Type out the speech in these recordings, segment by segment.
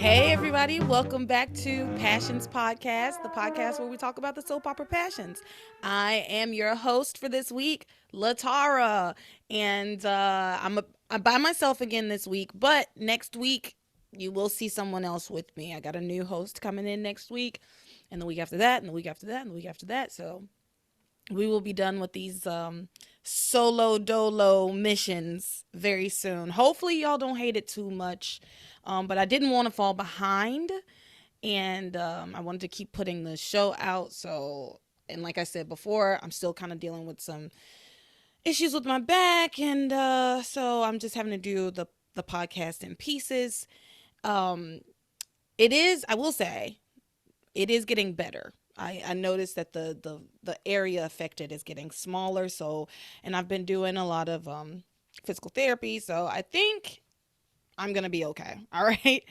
Hey, everybody. Welcome back to Passions Podcast, the podcast where we talk about the soap opera passions. I am your host for this week, LeTara. And I'm by myself again this week, but next week you will see someone else with me. I got a new host coming in next week, and the week after that, and the week after that, and the week after that. So we will be done with these solo dolo missions very soon. Hopefully y'all don't hate it too much, but I didn't want to fall behind, and I wanted to keep putting the show out. So, and like I said before, I'm still kind of dealing with some issues with my back, and so I'm just having to do the podcast in pieces. um I will say, it is getting better. I noticed that the area affected is getting smaller. So, and I've been doing a lot of physical therapy. So I think I'm going to be okay. All right.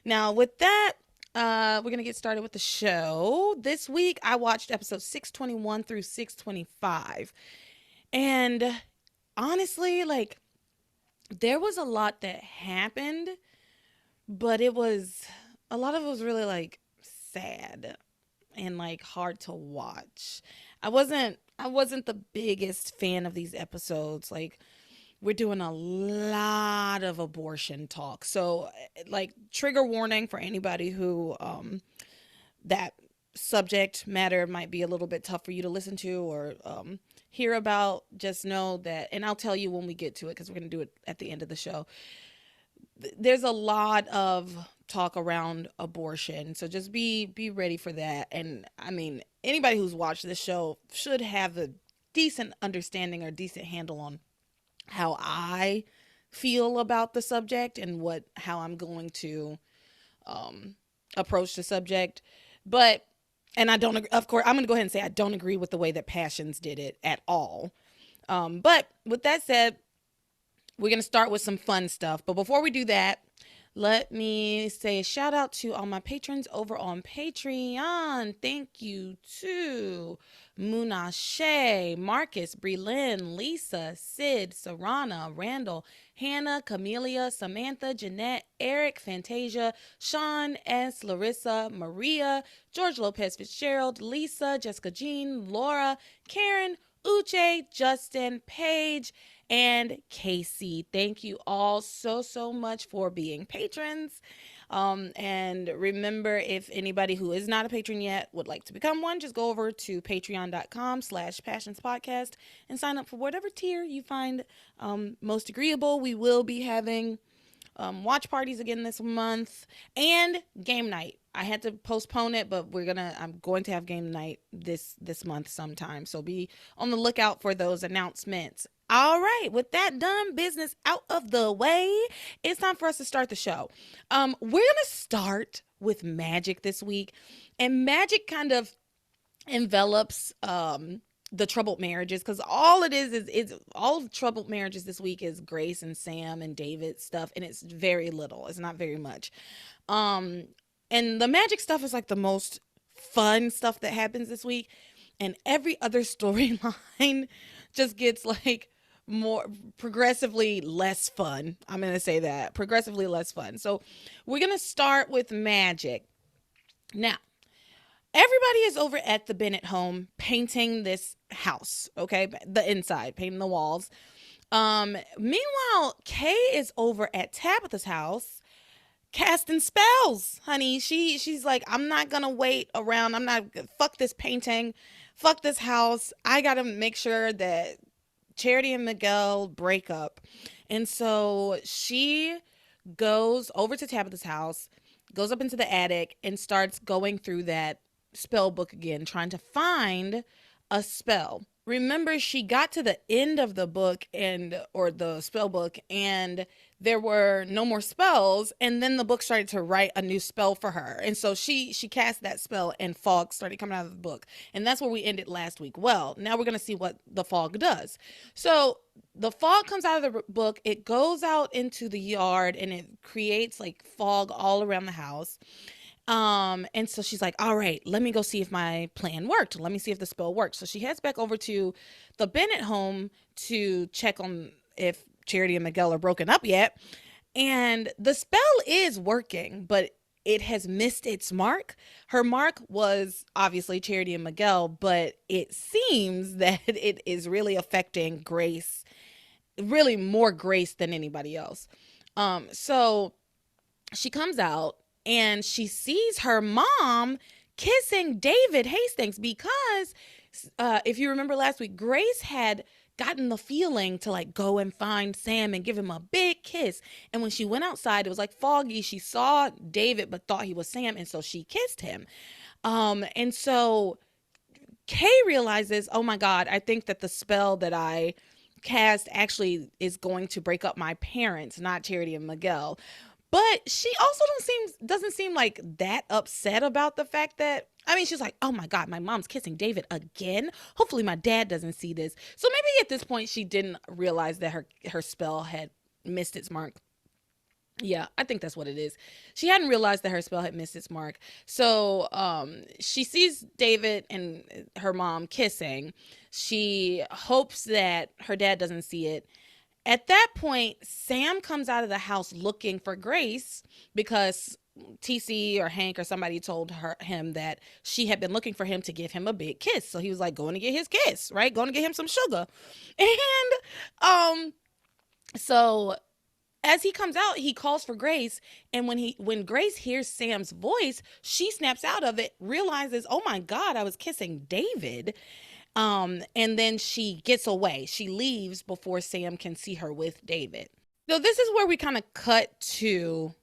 Now, with that, we're going to get started with the show. This week, I watched episodes 621 through 625. And honestly, like, there was a lot that happened, but a lot of it was really like sad and like hard to watch. I wasn't the biggest fan of these episodes. Like, we're doing a lot of abortion talk. So, like, trigger warning for anybody who that subject matter might be a little bit tough for you to listen to or hear about. Just know that, and I'll tell you when we get to it, because we're going to do it at the end of the show. There's a lot of talk around abortion, so just be ready for that. And I mean, anybody who's watched this show should have a decent understanding or decent handle on how I feel about the subject and how I'm going to approach the subject. But, and I don't agree, of course, I'm going to go ahead and say I don't agree with the way that Passions did it at all. But with that said, we're going to start with some fun stuff. But before we do that, let me say a shout out to all my patrons over on Patreon. Thank you to Muna Shea, Marcus, Brelyn, Lisa, Sid, Sarana, Randall, Hannah, Camelia, Samantha, Jeanette, Eric, Fantasia, Sean S., Larissa, Maria, George Lopez Fitzgerald, Lisa, Jessica Jean, Laura, Karen, Uche, Justin, Paige, and Casey. Thank you all so much for being patrons. And remember, if anybody who is not a patron yet would like to become one, just go over to patreon.com/passionspodcast and sign up for whatever tier you find most agreeable. We will be having watch parties again this month, and game night. I had to postpone it, but I'm going to have game night this month sometime. So be on the lookout for those announcements. All right, with that done, business out of the way, it's time for us to start the show. We're going to start with magic this week, and magic kind of envelops the troubled marriages, because all it is all of troubled marriages this week is Grace and Sam and David stuff, and it's very little. It's not very much. And the magic stuff is like the most fun stuff that happens this week, and every other storyline just gets like more progressively less fun. I'm going to say that. Progressively less fun. So we're going to start with magic. Now, everybody is over at the Bennett home painting this house, okay? The inside, painting the walls. Meanwhile, Kay is over at Tabitha's house casting spells, honey. She's like, I'm not gonna wait around. Fuck this painting. Fuck this house. I gotta make sure that Charity and Miguel break up. And so she goes over to Tabitha's house, goes up into the attic, and starts going through that spell book again, trying to find a spell. Remember, she got to the end of the book or the spell book, and there were no more spells, and then the book started to write a new spell for her. And so she cast that spell, and fog started coming out of the book. And that's where we ended last week. Well, now we're going to see what the fog does. So the fog comes out of the book, it goes out into the yard, and it creates like fog all around the house. And so she's like, all right, let me go see if my plan worked. Let me see if the spell worked. So she heads back over to the Bennett home to check on if Charity and Miguel are broken up yet. And the spell is working, but it has missed its mark. Her mark was obviously Charity and Miguel, but it seems that it is really affecting Grace, really more Grace than anybody else. So she comes out and she sees her mom kissing David Hastings because if you remember last week, Grace had gotten the feeling to like go and find Sam and give him a big kiss. And when she went outside, it was like foggy. She saw David but thought he was Sam, and so she kissed him. And so Kay realizes, oh my God, I think that the spell that I cast actually is going to break up my parents, not Charity and Miguel. But she also doesn't seem like that upset about the fact that, I mean, she's like, oh my God, my mom's kissing David again. Hopefully my dad doesn't see this. So maybe at this point she didn't realize that her spell had missed its mark. Yeah, I think that's what it is. She hadn't realized that her spell had missed its mark. So she sees David and her mom kissing. She hopes that her dad doesn't see it. At that point, Sam comes out of the house looking for Grace because TC or Hank or somebody told him that she had been looking for him to give him a big kiss. So he was like going to get his kiss, right? Going to get him some sugar. And so as he comes out, he calls for Grace, and when Grace hears Sam's voice, she snaps out of it, realizes, "Oh my God, I was kissing David." And then she gets away. She leaves before Sam can see her with David. So this is where we kind of cut to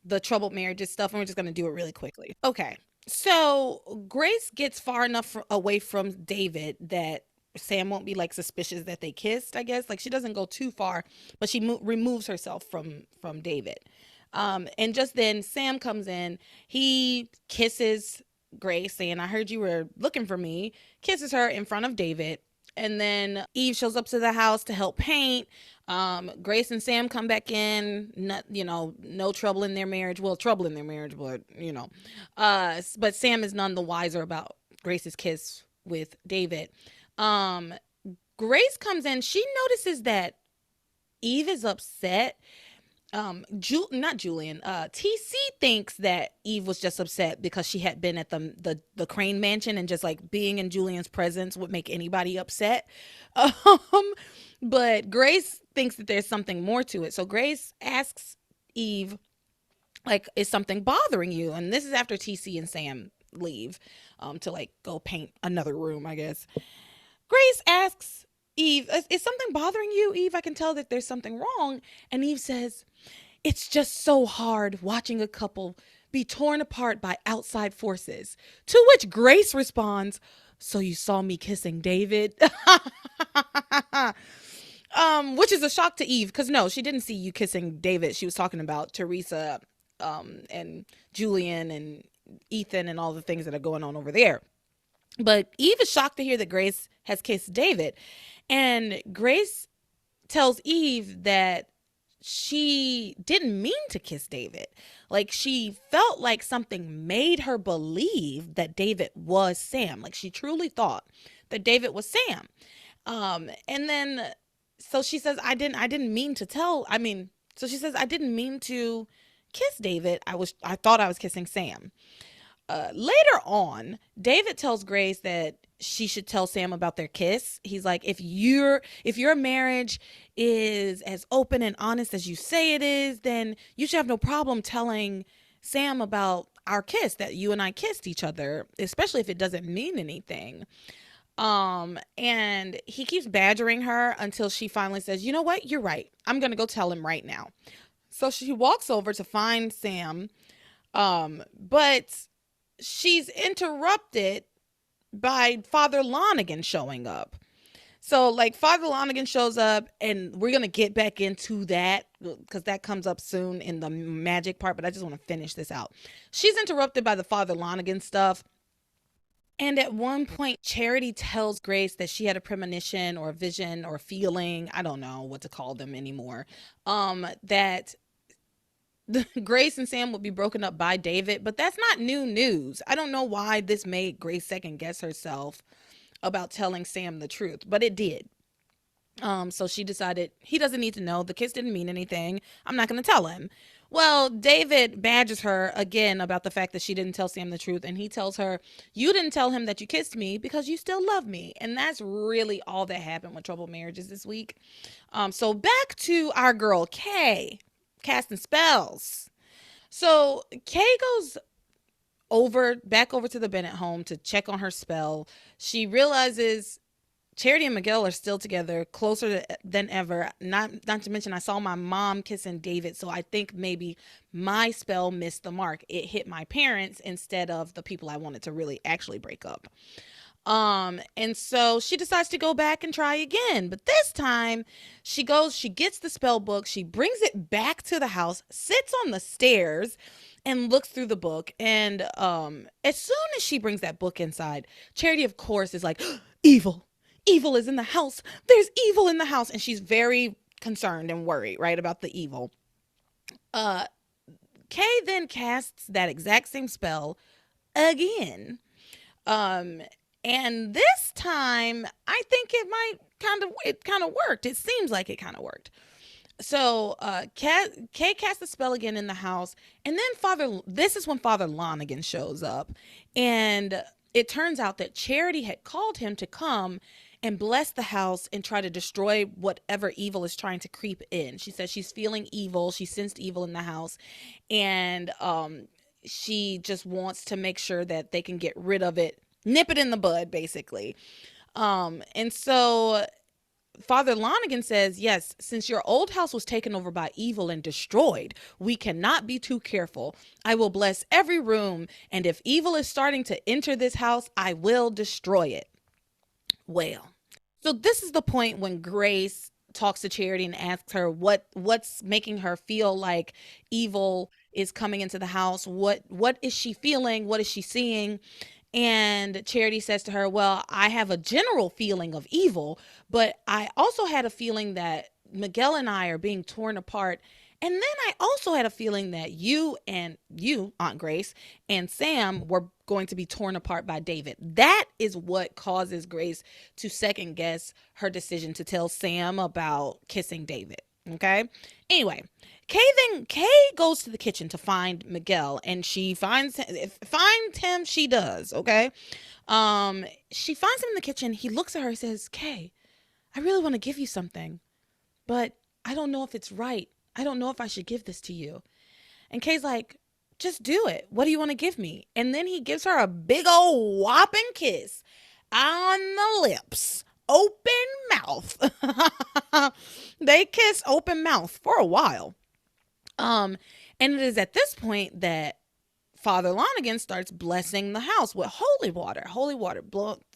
the troubled marriages stuff, and we're just going to do it really quickly. Okay. So Grace gets far enough away from David that Sam won't be like suspicious that they kissed, I guess. Like she doesn't go too far, but she removes herself from David. And just then Sam comes in. He kisses Grace, saying, I heard you were looking for me, kisses her in front of David. And then Eve shows up to the house to help paint. Grace and Sam come back in, no trouble in their marriage. Well, trouble in their marriage, but, but Sam is none the wiser about Grace's kiss with David. Grace comes in. She notices that Eve is upset. Not Julian. TC thinks that Eve was just upset because she had been at the Crane Mansion, and just like being in Julian's presence would make anybody upset. But Grace thinks that there's something more to it. So Grace asks Eve, like, is something bothering you? And this is after TC and Sam leave, to like go paint another room, I guess. Grace asks Eve, is something bothering you, Eve? I can tell that there's something wrong. And Eve says, it's just so hard watching a couple be torn apart by outside forces. To which Grace responds, so you saw me kissing David? Which is a shock to Eve, because no, she didn't see you kissing David. She was talking about Teresa, and Julian and Ethan and all the things that are going on over there. But Eve is shocked to hear that Grace has kissed David. And Grace tells Eve that she didn't mean to kiss David. Like, she felt like something made her believe that David was Sam. Like, she truly thought that David was Sam. And then, so she says, I didn't mean to so she says, I didn't mean to kiss David. I thought I was kissing Sam. Later on, David tells Grace that she should tell Sam about their kiss. He's like, if your marriage is as open and honest as you say it is, then you should have no problem telling Sam about our kiss, that you and I kissed each other, especially if it doesn't mean anything. And he keeps badgering her until she finally says, you know what? You're right. I'm going to go tell him right now. So she walks over to find Sam. But she's interrupted by Father Lonigan showing up. So like Father Lonigan shows up, and we're going to get back into that because that comes up soon in the magic part, but I just want to finish this out. She's interrupted by the Father Lonigan stuff. And at one point, Charity tells Grace that she had a premonition or a vision or a feeling, I don't know what to call them anymore, that Grace and Sam would be broken up by David, but that's not new news. I don't know why this made Grace second guess herself about telling Sam the truth, but it did. So she decided he doesn't need to know. The kiss didn't mean anything. I'm not going to tell him. Well, David badgers her again about the fact that she didn't tell Sam the truth. And he tells her, "You didn't tell him that you kissed me because you still love me." And that's really all that happened with Troubled Marriages this week. So back to our girl, Kay, casting spells. So Kay goes back over to the Bennett home to check on her spell. She realizes Charity and Miguel are still together, closer than ever. Not to mention, I saw my mom kissing David, so I think maybe my spell missed the mark. It hit my parents instead of the people I wanted to really actually break up. And so she decides to go back and try again. But this time she gets the spell book, she brings it back to the house, sits on the stairs and looks through the book. And as soon as she brings that book inside, Charity, of course, is like, evil. Evil is in the house. There's evil in the house. And she's very concerned and worried, right, about the evil. Kay then casts that exact same spell again. And this time, I think it kind of worked. It seems like it kind of worked. So Kay casts the spell again in the house, and then this is when Father Lonigan shows up, and it turns out that Charity had called him to come and bless the house and try to destroy whatever evil is trying to creep in. She says she's feeling evil. She sensed evil in the house, and she just wants to make sure that they can get rid of it, nip it in the bud, basically. And so Father Lonigan says, yes, since your old house was taken over by evil and destroyed, we cannot be too careful. I will bless every room, and if evil is starting to enter this house, I will destroy it. Well, so this is the point when Grace talks to Charity and asks her what's making her feel like evil is coming into the house. What is she feeling? What is she seeing? And Charity says to her, well, I have a general feeling of evil, but I also had a feeling that Miguel and I are being torn apart. And then I also had a feeling that you, Aunt Grace, and Sam were going to be torn apart by David. That is what causes Grace to second guess her decision to tell Sam about kissing David. Okay. Anyway, Kay goes to the kitchen to find Miguel, and she finds him. She does. Okay. She finds him in the kitchen. He looks at her and says, Kay, I really want to give you something, but I don't know if it's right. I don't know if I should give this to you. And Kay's like, just do it. What do you want to give me? And then he gives her a big old whopping kiss on the lips. Open mouth. They kiss open mouth for a while. And it is at this point that Father Lonigan starts blessing the house with holy water,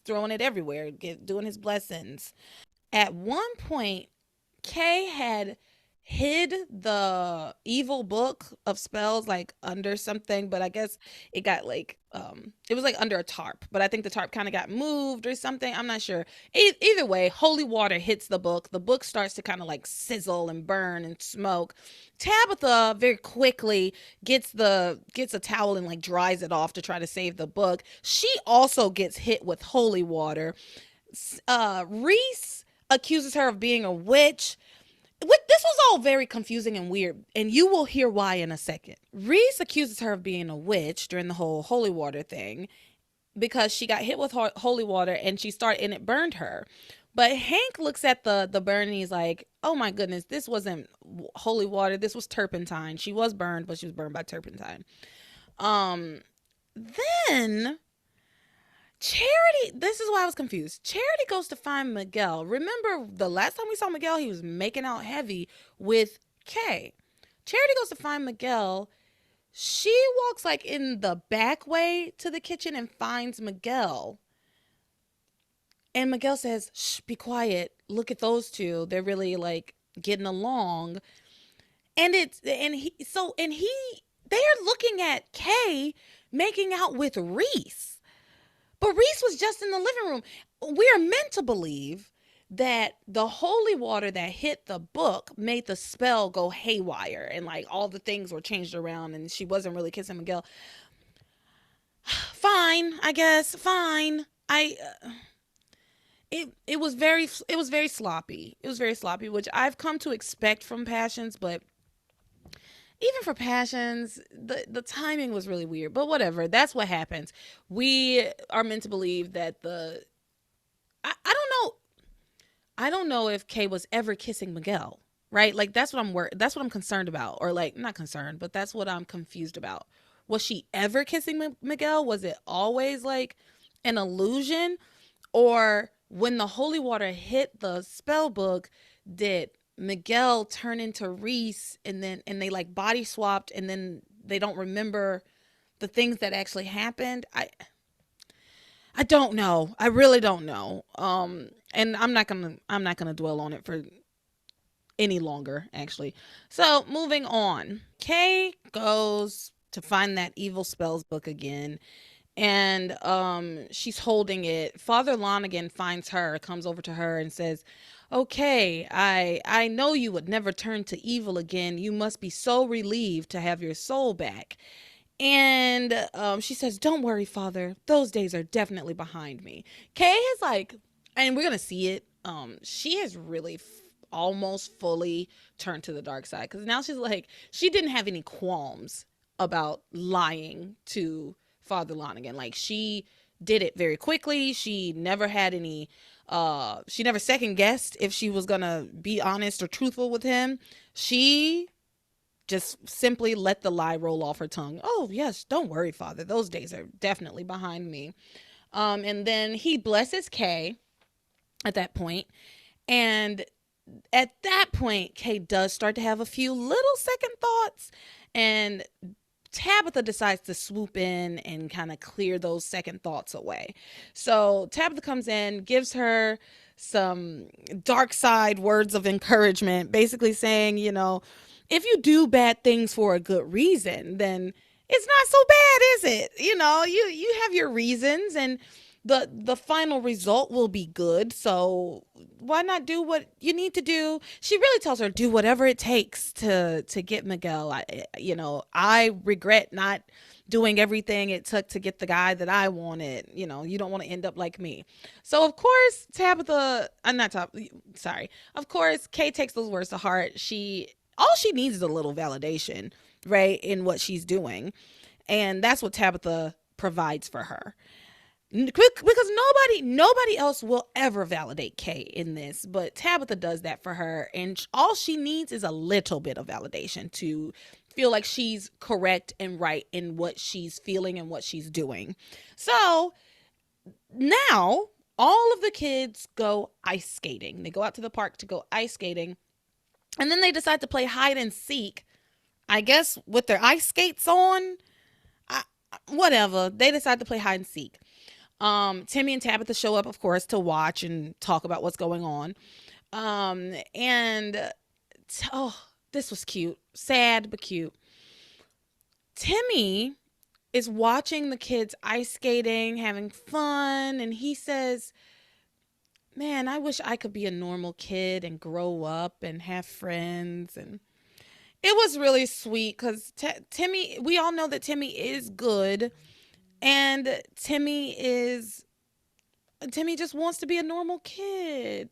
throwing it everywhere, doing his blessings. At one point, Kay had hid the evil book of spells like under something, but I guess it got like it was like under a tarp, but I think the tarp kind of got moved or something. I'm not sure. Either way, holy water hits the book starts to kind of like sizzle and burn and smoke. Tabitha very quickly gets a towel and like dries it off to try to save the book. She also gets hit with holy water. Reese accuses her of being a witch. This was all very confusing and weird, and you will hear why in a second. Reese accuses her of being a witch during the whole holy water thing because she got hit with holy water and it burned her. But Hank looks at the burn and he's like, oh my goodness, this wasn't holy water. This was turpentine. She was burned, but she was burned by turpentine. Then Charity, this is why I was confused. Charity goes to find Miguel. Remember the last time we saw Miguel, he was making out heavy with Kay. Charity goes to find Miguel. She walks like in the back way to the kitchen and finds Miguel. And Miguel says, shh, be quiet. Look at those two. They're really like getting along. And they are looking at Kay making out with Reese. But Reese was just in the living room. We are meant to believe that the holy water that hit the book made the spell go haywire and like all the things were changed around and she wasn't really kissing Miguel. Fine, I guess. Fine. it was very sloppy. It was very sloppy, which I've come to expect from Passions, but even for Passions, the timing was really weird. But whatever, that's what happens. We are meant to believe that I don't know. I don't know if Kay was ever kissing Miguel, right? Like that's what I'm concerned about, or like not concerned, but that's what I'm confused about. Was she ever kissing Miguel? Was it always like an illusion, or when the holy water hit the spell book, did Miguel turn into Reese, and they like body swapped, and then they don't remember the things that actually happened? I don't know. I really don't know. And I'm not gonna dwell on it for any longer, actually. So moving on. Kay goes to find that evil spells book again, and she's holding it. Father Lonigan finds her, comes over to her and says, "Okay, I know you would never turn to evil again. You must be so relieved to have your soul back." And she says, "Don't worry, Father. Those days are definitely behind me." Kay is like, and we're gonna see it. She has really almost fully turned to the dark side, because now she's like, she didn't have any qualms about lying to Father Lonigan. Like, she did it very quickly. She never had any. She never second guessed if she was gonna be honest or truthful with him. She just simply let the lie roll off her tongue. "Oh, yes, don't worry, Father. Those days are definitely behind me." And then he blesses Kay at that point. And at that point, Kay does start to have a few little second thoughts. And Tabitha decides to swoop in and kind of clear those second thoughts away. So Tabitha comes in, gives her some dark side words of encouragement, basically saying, if you do bad things for a good reason, then it's not so bad, is it? You have your reasons, and the final result will be good. So why not do what you need to do? She really tells her, do whatever it takes to get Miguel. I regret not doing everything it took to get the guy that I wanted. You don't want to end up like me. So of course Tabitha, I'm not sorry. Of course Kay takes those words to heart. All she needs is a little validation, right, in what she's doing. And that's what Tabitha provides for her. Because nobody else will ever validate Kay in this, but Tabitha does that for her, and all she needs is a little bit of validation to feel like she's correct and right in what she's feeling and what she's doing. So now all of the kids go ice skating. They go out to the park to go ice skating, and then they decide to play hide and seek, I guess with their ice skates on. Whatever, they decide to play hide and seek. Timmy and Tabitha show up, of course, to watch and talk about what's going on. And this was cute. Sad, but cute. Timmy is watching the kids ice skating, having fun, and he says, "Man, I wish I could be a normal kid and grow up and have friends." And it was really sweet because Timmy, we all know that Timmy is good. And Timmy just wants to be a normal kid,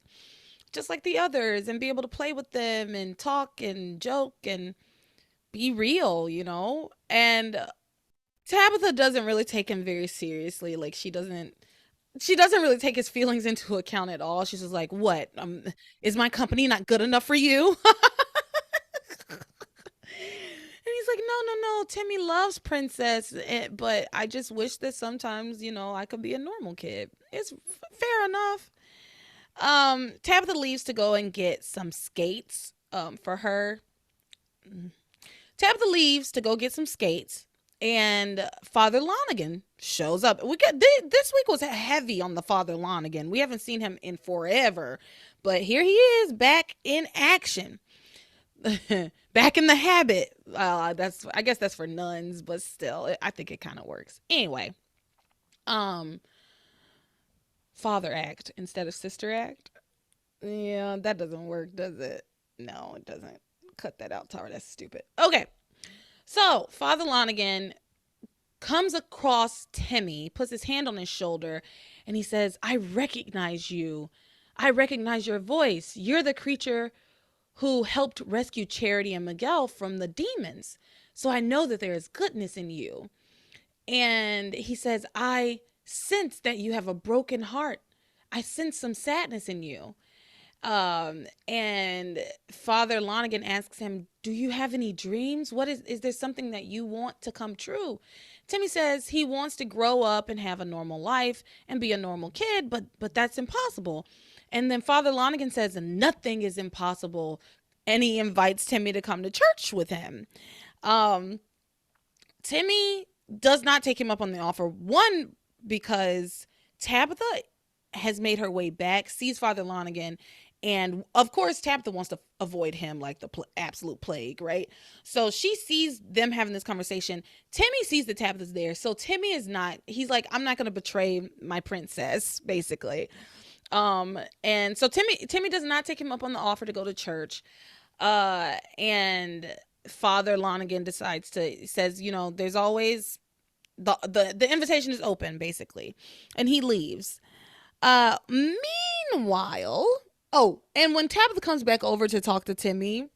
just like the others, and be able to play with them and talk and joke and be real, And Tabitha doesn't really take him very seriously. Like, she doesn't really take his feelings into account at all. She's just like, "What? Is my company not good enough for you?" And he's like, "No, no, no. Timmy loves Princess, but I just wish that sometimes, I could be a normal kid." It's fair enough. Tabitha leaves to go and get some skates for her. Tabitha leaves to go get some skates, and Father Lonigan shows up. This week was heavy on the Father Lonigan. We haven't seen him in forever, but here he is back in action. Back in the habit. I guess that's for nuns, but still, I think it kind of works. Anyway, father act instead of sister act. Yeah, that doesn't work, does it? No, it doesn't. Cut that out, Tara. That's stupid. Okay, so Father Lonigan comes across Timmy, puts his hand on his shoulder, And he says, I recognize you. I recognize your voice. You're the creature who helped rescue Charity and Miguel from the demons. So I know that there is goodness in you. And he says, I sense that you have a broken heart. I sense some sadness in you. And Father Lonigan asks him, do you have any dreams? Is there something that you want to come true? Timmy says he wants to grow up and have a normal life and be a normal kid, but that's impossible. And then Father Lonigan says nothing is impossible, and he invites Timmy to come to church with him. Timmy does not take him up on the offer. One, because Tabitha has made her way back, sees Father Lonigan, and of course Tabitha wants to avoid him like the absolute plague, right? So she sees them having this conversation. Timmy sees that Tabitha's there, so Timmy is not, he's like, I'm not going to betray my princess, basically. And so Timmy does not take him up on the offer to go to church. And Father Lonigan says, there's always the invitation is open, basically. And he leaves. Meanwhile, and when Tabitha comes back over to talk to Timmy,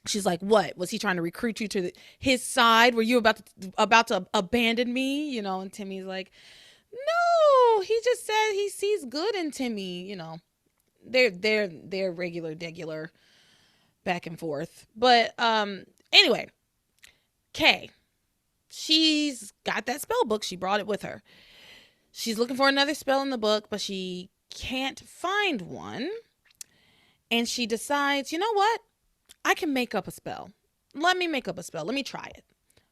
she's like, what? Was he trying to recruit you to his side? Were you about to abandon me? And Timmy's like, no, he just said he sees good in Timmy. They're regular back and forth. But anyway, Kay, she's got that spell book. She brought it with her. She's looking for another spell in the book, but she can't find one. And she decides, you know what? I can make up a spell. Let me make up a spell. Let me try it.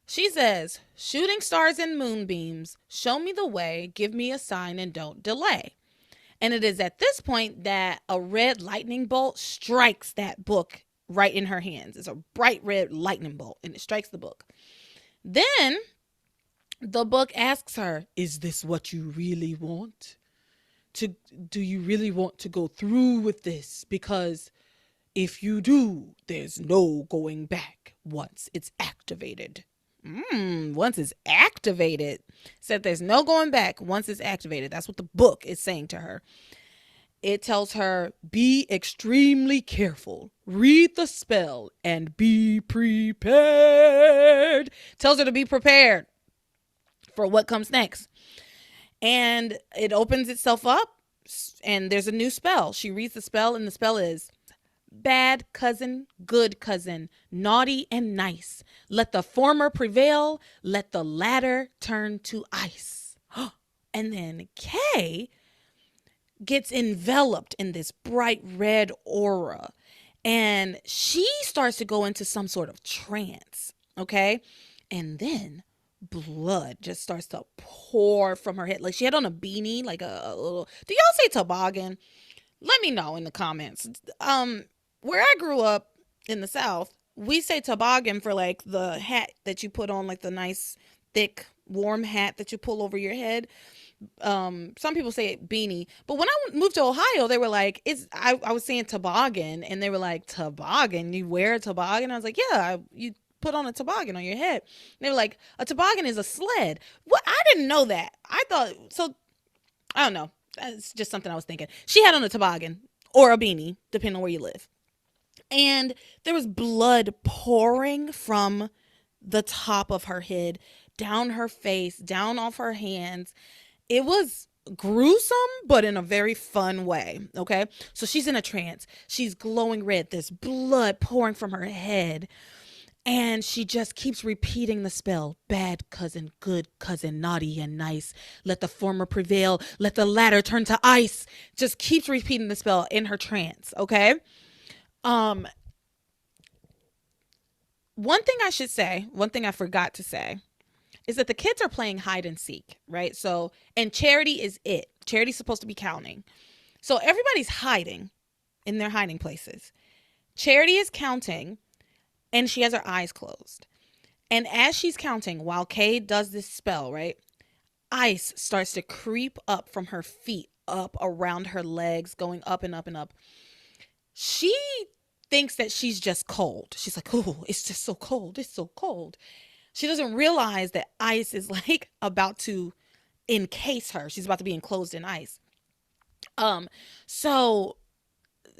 She says, shooting stars and moonbeams, show me the way, give me a sign, and don't delay. And it is at this point that a red lightning bolt strikes that book right in her hands. It's a bright red lightning bolt, and it strikes the book. Then the book asks her, is this what you really want? Do you really want to go through with this? Because if you do, there's no going back once it's activated. Once it's activated. Said there's no going back once it's activated. That's what the book is saying to her. It tells her, be extremely careful. Read the spell and be prepared. Tells her to be prepared for what comes next. And it opens itself up, and there's a new spell. She reads the spell, and the spell is, bad cousin, good cousin, naughty and nice. Let the former prevail, let the latter turn to ice. And then Kay gets enveloped in this bright red aura, and she starts to go into some sort of trance, okay? And then blood just starts to pour from her head. Like she had on a beanie, like a little, do y'all say toboggan? Let me know in the comments. Where I grew up in the South, we say toboggan for like the hat that you put on, like the nice thick warm hat that you pull over your head. Some people say beanie, but when I moved to Ohio, they were like, I was saying toboggan, and they were like, toboggan, you wear a toboggan? I was like, yeah, you put on a toboggan on your head. And they were like, a toboggan is a sled. What? I didn't know that. I thought, so I don't know. That's just something I was thinking. She had on a toboggan or a beanie, depending on where you live. And there was blood pouring from the top of her head, down her face, down off her hands. It was gruesome, but in a very fun way, okay? So she's in a trance. She's glowing red. There's blood pouring from her head. And she just keeps repeating the spell. Bad cousin, good cousin, naughty and nice. Let the former prevail. Let the latter turn to ice. Just keeps repeating the spell in her trance, okay? One thing I forgot to say, is that the kids are playing hide and seek, right? So, and Charity is it. Charity's supposed to be counting. So everybody's hiding in their hiding places. Charity is counting, and she has her eyes closed. And as she's counting, while Kay does this spell, right, ice starts to creep up from her feet, up around her legs, going up and up and up. She thinks that she's just cold. She's like, oh, it's just so cold. It's so cold. She doesn't realize that ice is like about to encase her. She's about to be enclosed in ice. So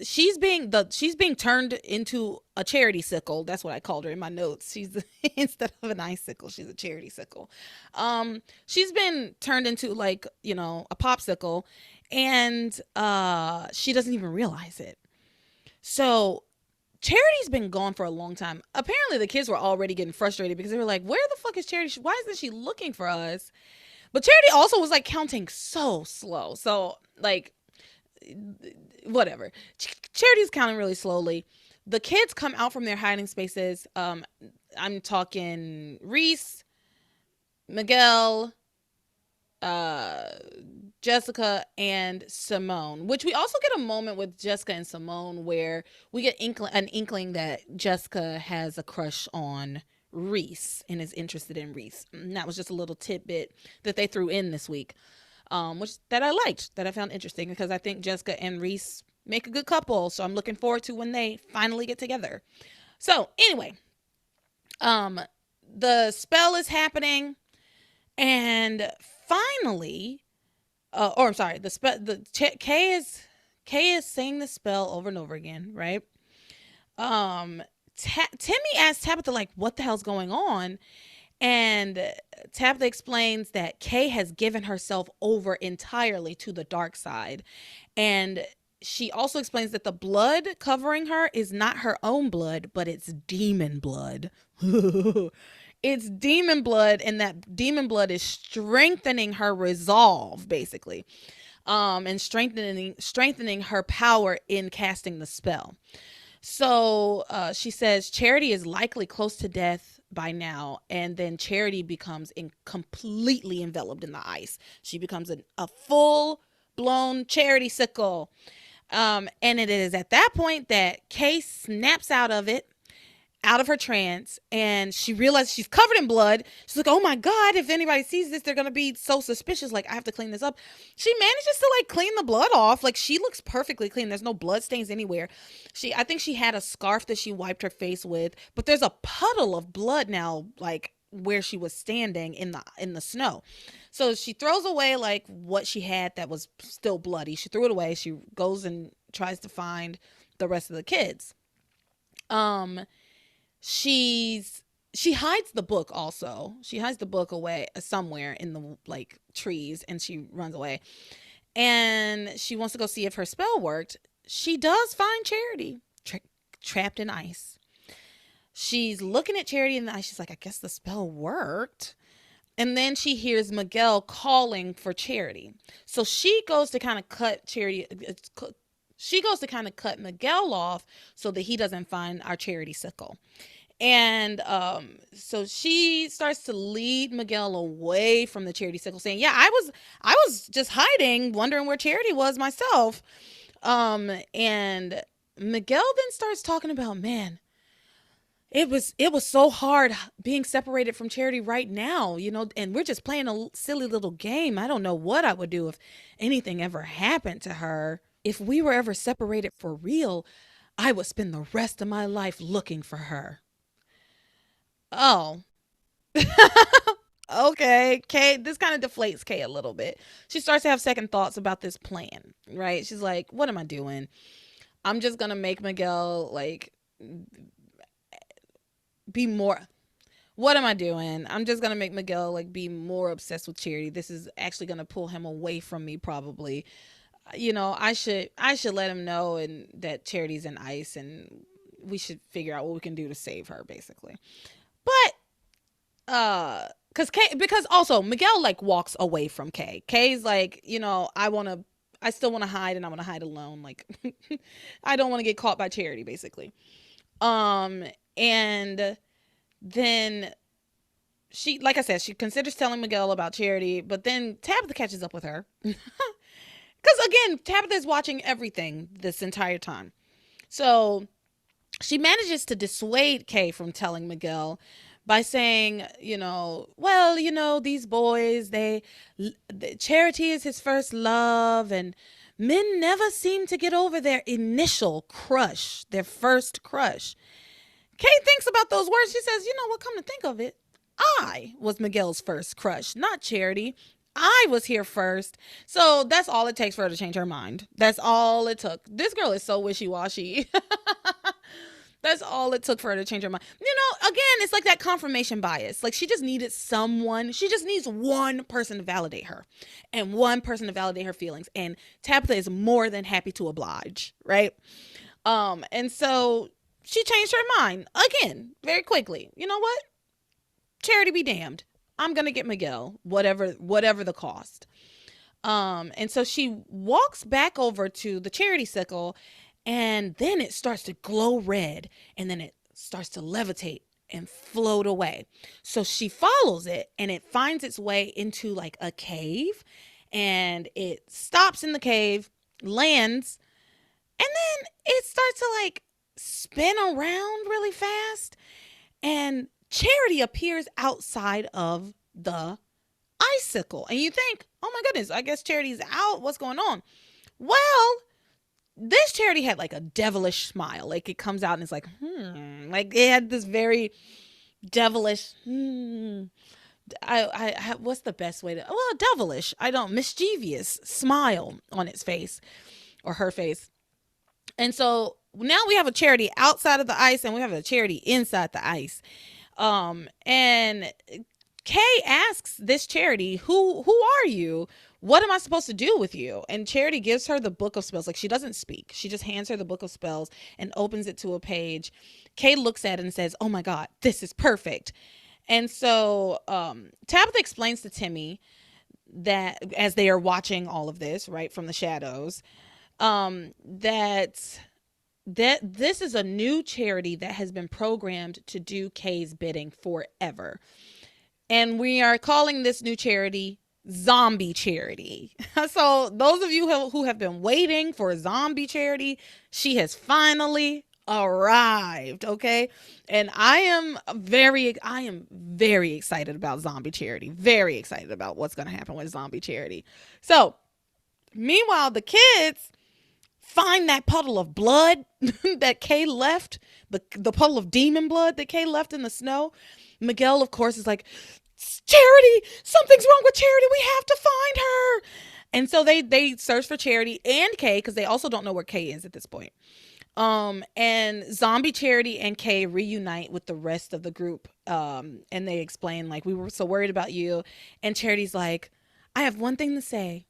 she's being turned into a charity sickle. That's what I called her in my notes. She's instead of an icicle, she's a charity sickle. She's been turned into like, a popsicle, and she doesn't even realize it. So Charity's been gone for a long time. Apparently the kids were already getting frustrated because they were like, where the fuck is Charity? Why isn't she looking for us? But Charity also was like counting so slow. So like, whatever. Charity's counting really slowly. The kids come out from their hiding spaces. I'm talking Reese, Miguel, Jessica, and Simone, which we also get a moment with Jessica and Simone where we get an inkling that Jessica has a crush on Reese and is interested in Reese. And that was just a little tidbit that they threw in this week, that I liked, that I found interesting, because I think Jessica and Reese make a good couple. So I'm looking forward to when they finally get together. So anyway, the spell is happening, and finally, Kay is saying the spell over and over again, right? Timmy asks Tabitha, like, what the hell's going on? And Tabitha explains that Kay has given herself over entirely to the dark side. And she also explains that the blood covering her is not her own blood, but it's demon blood. It's demon blood, and that demon blood is strengthening her resolve, basically, and strengthening her power in casting the spell. So she says Charity is likely close to death by now, and then Charity becomes completely enveloped in the ice. She becomes a full-blown Charity sickle. And it is at that point that Kay snaps out of her trance, and she realizes she's covered in blood. She's like, oh my God, if anybody sees this, they're going to be so suspicious. Like, I have to clean this up. She manages to like clean the blood off. Like, she looks perfectly clean. There's no blood stains anywhere. I think she had a scarf that she wiped her face with, but there's a puddle of blood now, like where she was standing in the snow. So she throws away like what she had that was still bloody. She threw it away. She goes and tries to find the rest of the kids. She hides the book also. She hides the book away somewhere in the like trees, and she runs away. And she wants to go see if her spell worked. She does find Charity trapped in ice. She's looking at Charity in the ice. She's like, I guess the spell worked. And then she hears Miguel calling for Charity. So she goes to kind of cut Miguel off so that he doesn't find our Charity sickle. And so she starts to lead Miguel away from the Charity sickle, saying, yeah, I was just hiding, wondering where Charity was myself. And Miguel then starts talking about, man, it was so hard being separated from Charity right now, and we're just playing a silly little game. I don't know what I would do if anything ever happened to her. If we were ever separated for real, I would spend the rest of my life looking for her. Oh. Okay. Kay, this kind of deflates Kay a little bit. She starts to have second thoughts about this plan, right? She's like, what am I doing? I'm just going to make Miguel like be more. What am I doing? I'm just going to make Miguel like be more obsessed with Charity. This is actually going to pull him away from me probably. I should let him know and that Charity's in ice, and we should figure out what we can do to save her, basically. But because also Miguel like walks away from Kay. Kay's like, I still want to hide, and I want to hide alone. Like, I don't want to get caught by Charity, basically. And then she, like I said, she considers telling Miguel about Charity, but then Tabitha catches up with her. Because again, Tabitha is watching everything this entire time. So she manages to dissuade Kay from telling Miguel by saying, these boys, Charity is his first love, and men never seem to get over their initial crush, their first crush. Kay thinks about those words. She says, come to think of it, I was Miguel's first crush, not Charity. I was here first. So that's all it takes for her to change her mind. That's all it took. This girl is so wishy-washy. That's all it took for her to change her mind. Again, it's like that confirmation bias. Like she just needed someone. She just needs one person to validate her and one person to validate her feelings. And Tabitha is more than happy to oblige, right? And so she changed her mind again very quickly. You know what? Charity be damned. I'm gonna get Miguel, whatever the cost. And so she walks back over to the charity sickle, and then it starts to glow red, and then it starts to levitate and float away. So she follows it, and it finds its way into like a cave, and it stops in the cave, lands, and then it starts to like spin around really fast, and Charity appears outside of the icicle. And you think, oh my goodness, I guess Charity's out. What's going on? Well, this Charity had like a devilish smile. Like it comes out and it's like, like it had this very devilish, what's the best way to, well, devilish, mischievous smile on its face or her face. And so now we have a Charity outside of the ice and we have a Charity inside the ice. And Kay asks this Charity, who are you? What am I supposed to do with you? And Charity gives her the book of spells. Like she doesn't speak. She just hands her the book of spells and opens it to a page. Kay looks at it and says, oh my God, this is perfect. And so Tabitha explains to Timmy that as they are watching all of this, right, from the shadows, that this is a new Charity that has been programmed to do Kay's bidding forever. And we are calling this new Charity Zombie Charity. So those of you who have been waiting for Zombie Charity, she has finally arrived, okay? And I am very excited about Zombie Charity. Very excited about what's going to happen with Zombie Charity. So, meanwhile, the kids find that puddle of blood that Kay left, the puddle of demon blood that Kay left in the snow. Miguel, of course, is like, Charity, something's wrong with Charity. We have to find her. And so they search for Charity and Kay because they also don't know where Kay is at this point. And Zombie Charity and Kay reunite with the rest of the group. And they explain, like, we were so worried about you. And Charity's like, I have one thing to say.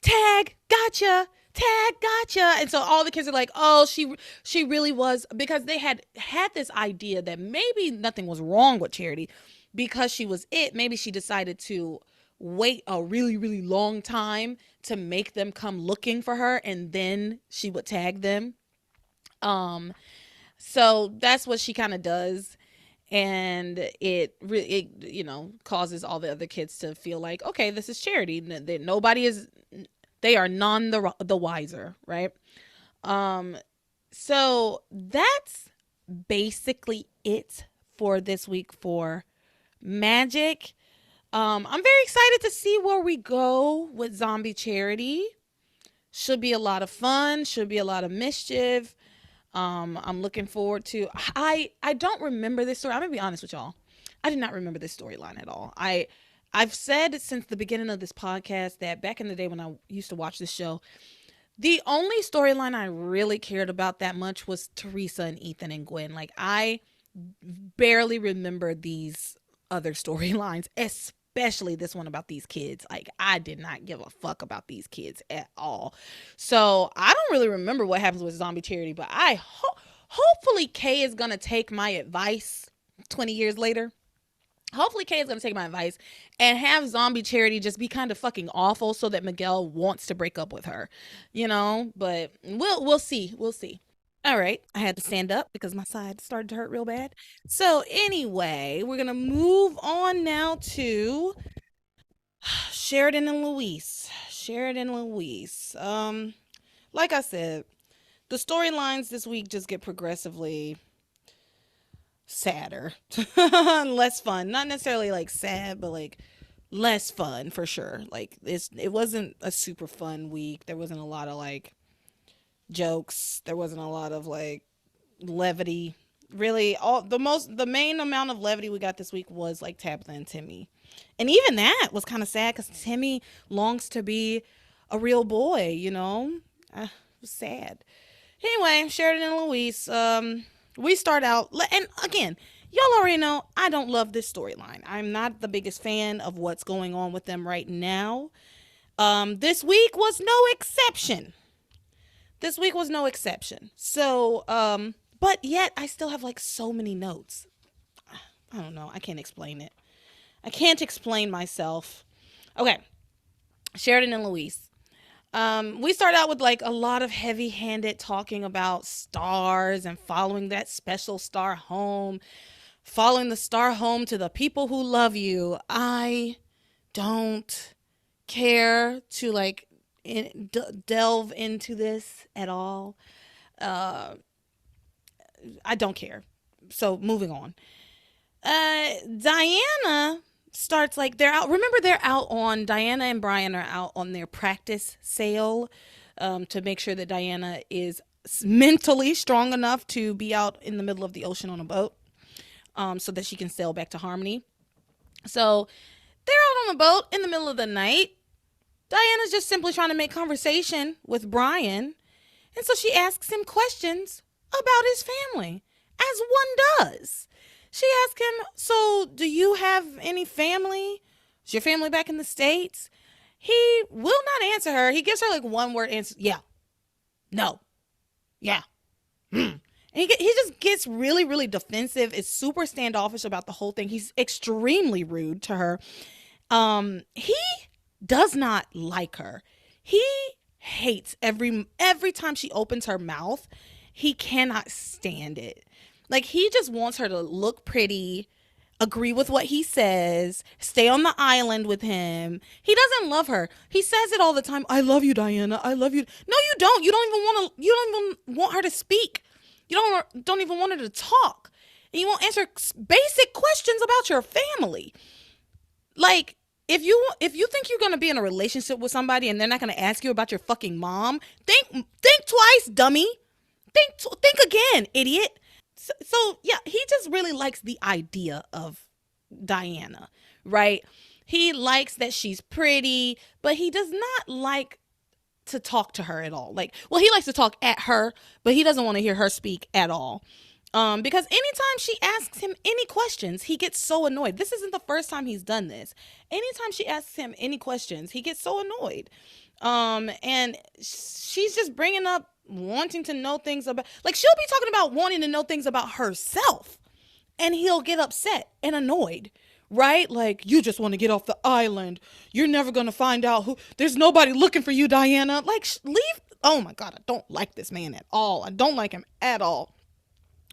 Tag, gotcha. Tag, gotcha. And so all the kids are like, oh, she really was, because they had this idea that maybe nothing was wrong with Charity because she was it. Maybe she decided to wait a really, really long time to make them come looking for her, and then she would tag them. So that's what she kind of does. And it really, causes all the other kids to feel like, okay, this is Charity. They are none the wiser, right? So that's basically it for this week for magic. I'm very excited to see where we go with Zombie Charity. Should be a lot of fun. Should be a lot of mischief. I'm looking forward to. I don't remember this story. I'm gonna be honest with y'all. I did not remember this storyline at all. I've said since the beginning of this podcast that back in the day when I used to watch this show, the only storyline I really cared about that much was Teresa and Ethan and Gwen. Like, I barely remember these other storylines, especially this one about these kids. Like, I did not give a fuck about these kids at all. So I don't really remember what happens with Zombie Charity, but hopefully Kay is going to take my advice 20 years later. Hopefully Kay is going to take my advice and have Zombie Charity just be kind of fucking awful so that Miguel wants to break up with her, but we'll see. We'll see. All right. I had to stand up because my side started to hurt real bad. So anyway, we're going to move on now to Sheridan and Luis. Like I said, the storylines this week just get progressively sadder. Less fun. Not necessarily like sad, but like less fun for sure. Like it wasn't a super fun week. There wasn't a lot of like jokes. There wasn't a lot of like levity. really, the main amount of levity we got this week was like Tabitha and Timmy. And even that was kind of sad because Timmy longs to be a real boy, you know? It was sad. Anyway, Sheridan and Luis, we start out, and again, y'all already know I don't love this storyline. I'm not the biggest fan of what's going on with them right now. This week was no exception. So, but yet I still have like so many notes. I don't know. I can't explain it. I can't explain myself. Okay. Sheridan and Luis. We start out with like a lot of heavy-handed talking about stars and following that special star home, following the star home to the people who love you. I don't care to like delve into this at all. I don't care. So moving on. Diana starts like they're out on Diana and Brian are out on their practice sail to make sure that Diana is mentally strong enough to be out in the middle of the ocean on a boat so that she can sail back to Harmony. So they're out on the boat in the middle of the night. Diana's just simply trying to make conversation with Brian, and so she asks him questions about his family, as one does. She asked him, so do you have any family? Is your family back in the States? He will not answer her. He gives her like one word answer. Yeah. No. Yeah. And he just gets really, really defensive. Is super standoffish about the whole thing. He's extremely rude to her. He does not like her. He hates every time she opens her mouth. He cannot stand it. Like, he just wants her to look pretty, agree with what he says, stay on the island with him. He doesn't love her. He says it all the time. I love you, Diana. I love you. No, you don't. You don't even want her to speak. You don't even want her to talk. And you won't answer basic questions about your family. Like, if you think you're going to be in a relationship with somebody and they're not going to ask you about your fucking mom, think twice, dummy. Think again, idiot. So yeah, he just really likes the idea of Diana, right? He likes that she's pretty, but he does not like to talk to her at all. Like, well, he likes to talk at her, but he doesn't want to hear her speak at all. Because anytime she asks him any questions, he gets so annoyed. This isn't the first time he's done this. Anytime she asks him any questions, he gets so annoyed. And she's just bringing up wanting to know things about, like, she'll be talking about wanting to know things about herself, and he'll get upset and annoyed, right? Like, you just want to get off the island. You're never going to find out there's nobody looking for you, Diana. Like, leave. Oh my God, I don't like this man at all. I don't like him at all.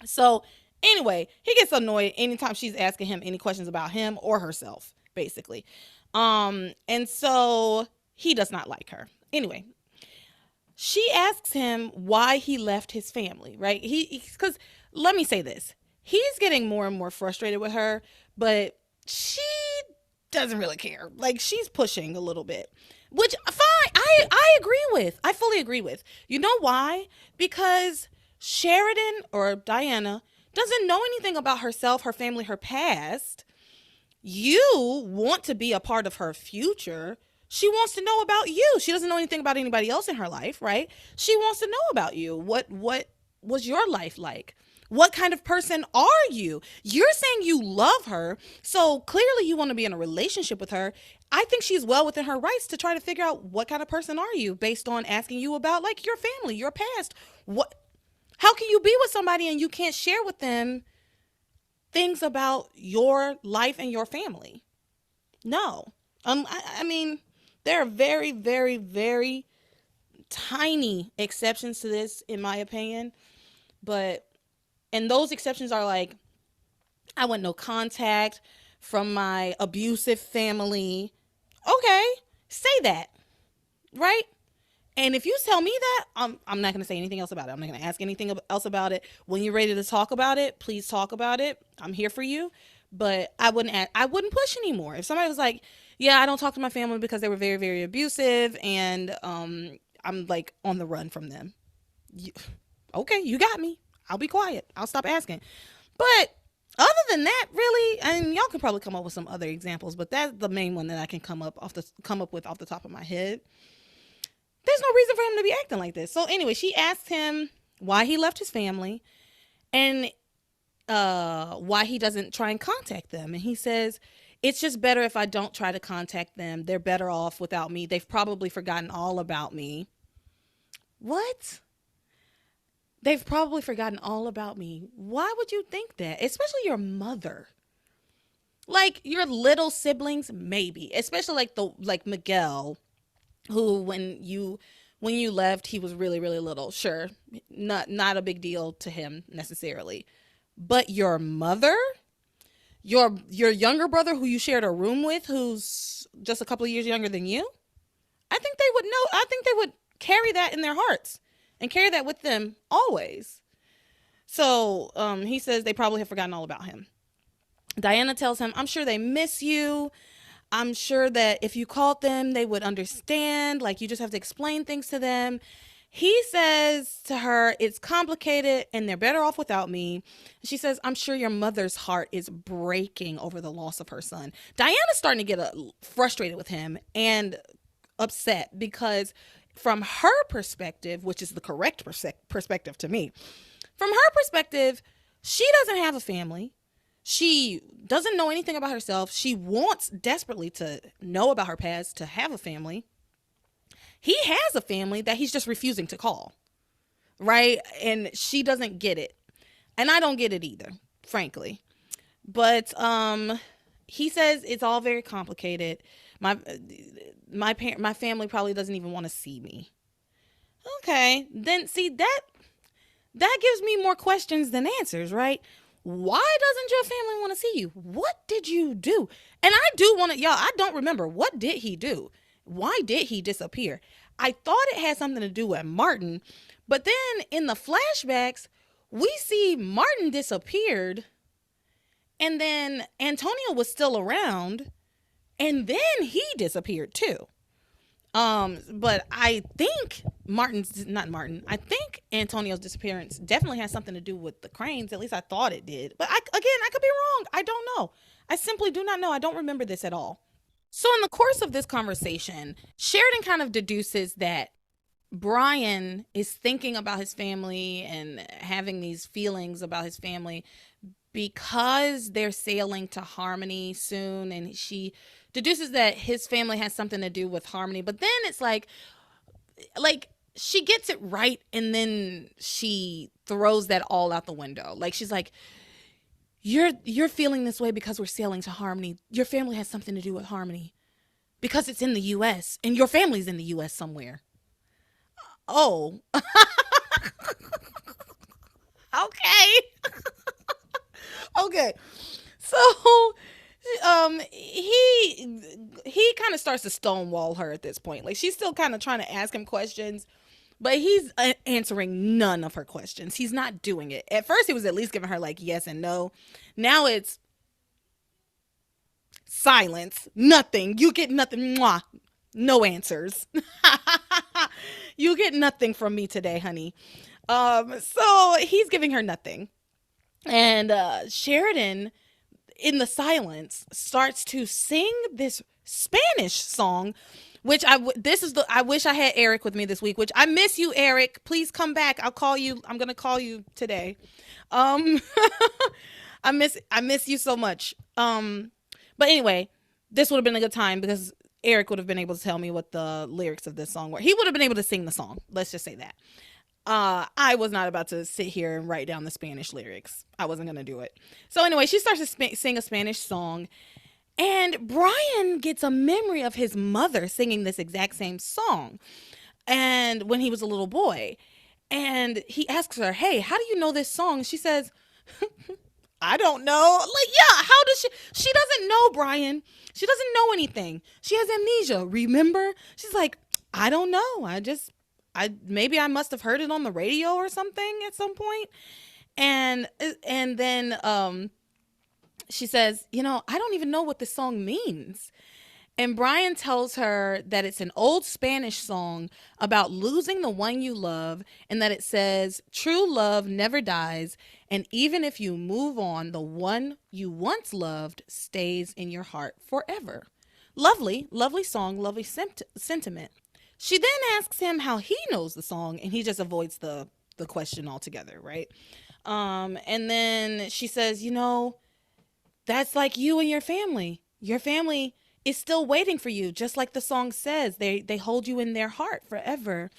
So anyway, he gets annoyed anytime she's asking him any questions about him or herself, basically. And so he does not like her. Anyway, she asks him why he left his family, right? Because let me say this. He's getting more and more frustrated with her, but she doesn't really care. Like, she's pushing a little bit, which fine. I agree with. I fully agree with. You know why? Because Sheridan, or Diana, doesn't know anything about herself, her family, her past. You want to be a part of her future. She wants to know about you. She doesn't know anything about anybody else in her life, right? She wants to know about you. What was your life like? What kind of person are you? You're saying you love her, so clearly you want to be in a relationship with her. I think she's well within her rights to try to figure out what kind of person are you based on asking you about, like, your family, your past. How can you be with somebody and you can't share with them things about your life and your family? No. I mean, there are very, very, very tiny exceptions to this, in my opinion. And those exceptions are like, I want no contact from my abusive family. Okay, say that, right? And if you tell me that, I'm not going to say anything else about it. I'm not going to ask anything else about it. When you're ready to talk about it, please talk about it. I'm here for you. But I wouldn't push anymore. If somebody was like, yeah, I don't talk to my family because they were very, very abusive, and I'm like on the run from them. Okay, you got me. I'll be quiet. I'll stop asking. But other than that, really, and y'all can probably come up with some other examples, but that's the main one that I can come up with off the top of my head. There's no reason for him to be acting like this. So anyway, she asked him why he left his family and why he doesn't try and contact them. And he says, it's just better if I don't try to contact them. They're better off without me. They've probably forgotten all about me. What? They've probably forgotten all about me. Why would you think that? Especially your mother. Like your little siblings, maybe. Especially like Miguel, who when you left, he was really, really little. Sure. Not a big deal to him necessarily. But your mother, your younger brother who you shared a room with, who's just a couple of years younger than you, I think they would know. I think they would carry that in their hearts and carry that with them always. So he says they probably have forgotten all about him. Diana tells him, I'm sure they miss you. I'm sure that if you called them, they would understand. Like, you just have to explain things to them. He says to her, it's complicated and they're better off without me. She says, I'm sure your mother's heart is breaking over the loss of her son. Diana's starting to get frustrated with him and upset because from her perspective, which is the correct perspective to me, from her perspective, she doesn't have a family. She doesn't know anything about herself. She wants desperately to know about her past, to have a family. He has a family that he's just refusing to call, right? And she doesn't get it. And I don't get it either, frankly. But he says it's all very complicated. My family probably doesn't even want to see me. Okay, then see that gives me more questions than answers, right? Why doesn't your family want to see you? What did you do? And I do want to, y'all, I don't remember. What did he do? Why did he disappear? I thought it had something to do with Martin, but then in the flashbacks, we see Martin disappeared, and then Antonio was still around, and then he disappeared too. But I think I think Antonio's disappearance definitely has something to do with the Cranes. At least I thought it did. But I could be wrong. I don't know. I simply do not know. I don't remember this at all. So in the course of this conversation, Sheridan kind of deduces that Brian is thinking about his family and having these feelings about his family because they're sailing to Harmony soon, and she deduces that his family has something to do with Harmony. But then it's like she gets it right, and then she throws that all out the window. Like, she's like, you're feeling this way because we're sailing to Harmony. Your family has something to do with Harmony because it's in the U.S. and your family's in the U.S. somewhere. Oh. Okay. Okay. So he kind of starts to stonewall her at this point. Like, she's still kind of trying to ask him questions, but he's answering none of her questions. He's not doing it. At first, he was at least giving her like yes and no. Now it's silence. Nothing. You get nothing. Mwah. No answers. You get nothing from me today, honey. So he's giving her nothing. And Sheridan, in the silence, starts to sing this Spanish song, which I wish I had Eric with me this week, which I miss you, Eric. Please come back. I'll call you. I'm going to call you today. I miss you so much. But anyway, this would have been a good time because Eric would have been able to tell me what the lyrics of this song were. He would have been able to sing the song. Let's just say that. I was not about to sit here and write down the Spanish lyrics. I wasn't going to do it. So anyway, she starts to sing a Spanish song, and Brian gets a memory of his mother singing this exact same song, and when he was a little boy. And he asks her, hey, how do you know this song? And she says, I don't know. Like, yeah, how does she doesn't know, Brian. She doesn't know anything. She has amnesia, remember? She's like, I don't know. Maybe I must have heard it on the radio or something at some point. And then she says, I don't even know what this song means. And Brian tells her that it's an old Spanish song about losing the one you love, and that it says, true love never dies. And even if you move on, the one you once loved stays in your heart forever. Lovely, lovely song, lovely sentiment. She then asks him how he knows the song, and he just avoids the question altogether, right? And then she says, that's like you and your family. Your family is still waiting for you, just like the song says. They hold you in their heart forever.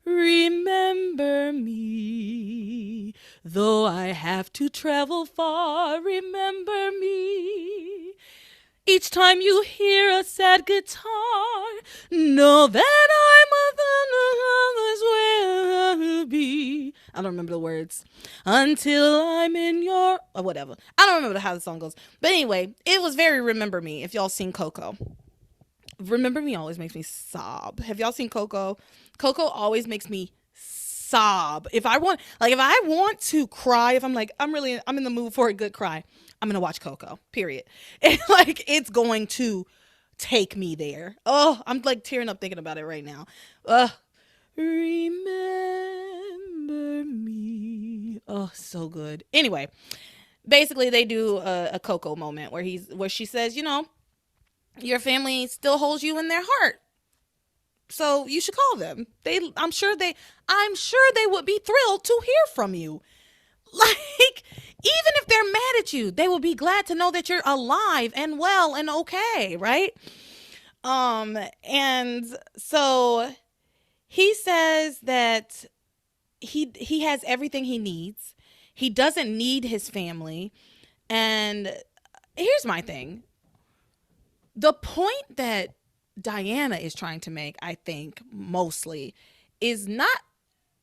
Remember me, though I have to travel far. Remember me. Each time you hear a sad guitar, know that I'm within the will be. I don't remember the words. Until I'm in your... or whatever. I don't remember how the song goes. But anyway, it was very Remember Me, if y'all seen Coco. Remember Me always makes me sob. Have y'all seen Coco? Coco always makes me sob. If I want to cry, if I'm like, I'm in the mood for a good cry, I'm going to watch Coco, period. And it's going to take me there. Oh, I'm tearing up thinking about it right now. Remember me. Oh, so good. Anyway, basically they do a Coco moment where she says, your family still holds you in their heart. So you should call them. I'm sure they would be thrilled to hear from you. Even if they're mad at you, they will be glad to know that you're alive and well and okay, right? And so he says that he has everything he needs. He doesn't need his family. And here's my thing. The point that Diana is trying to make, I think, mostly, is not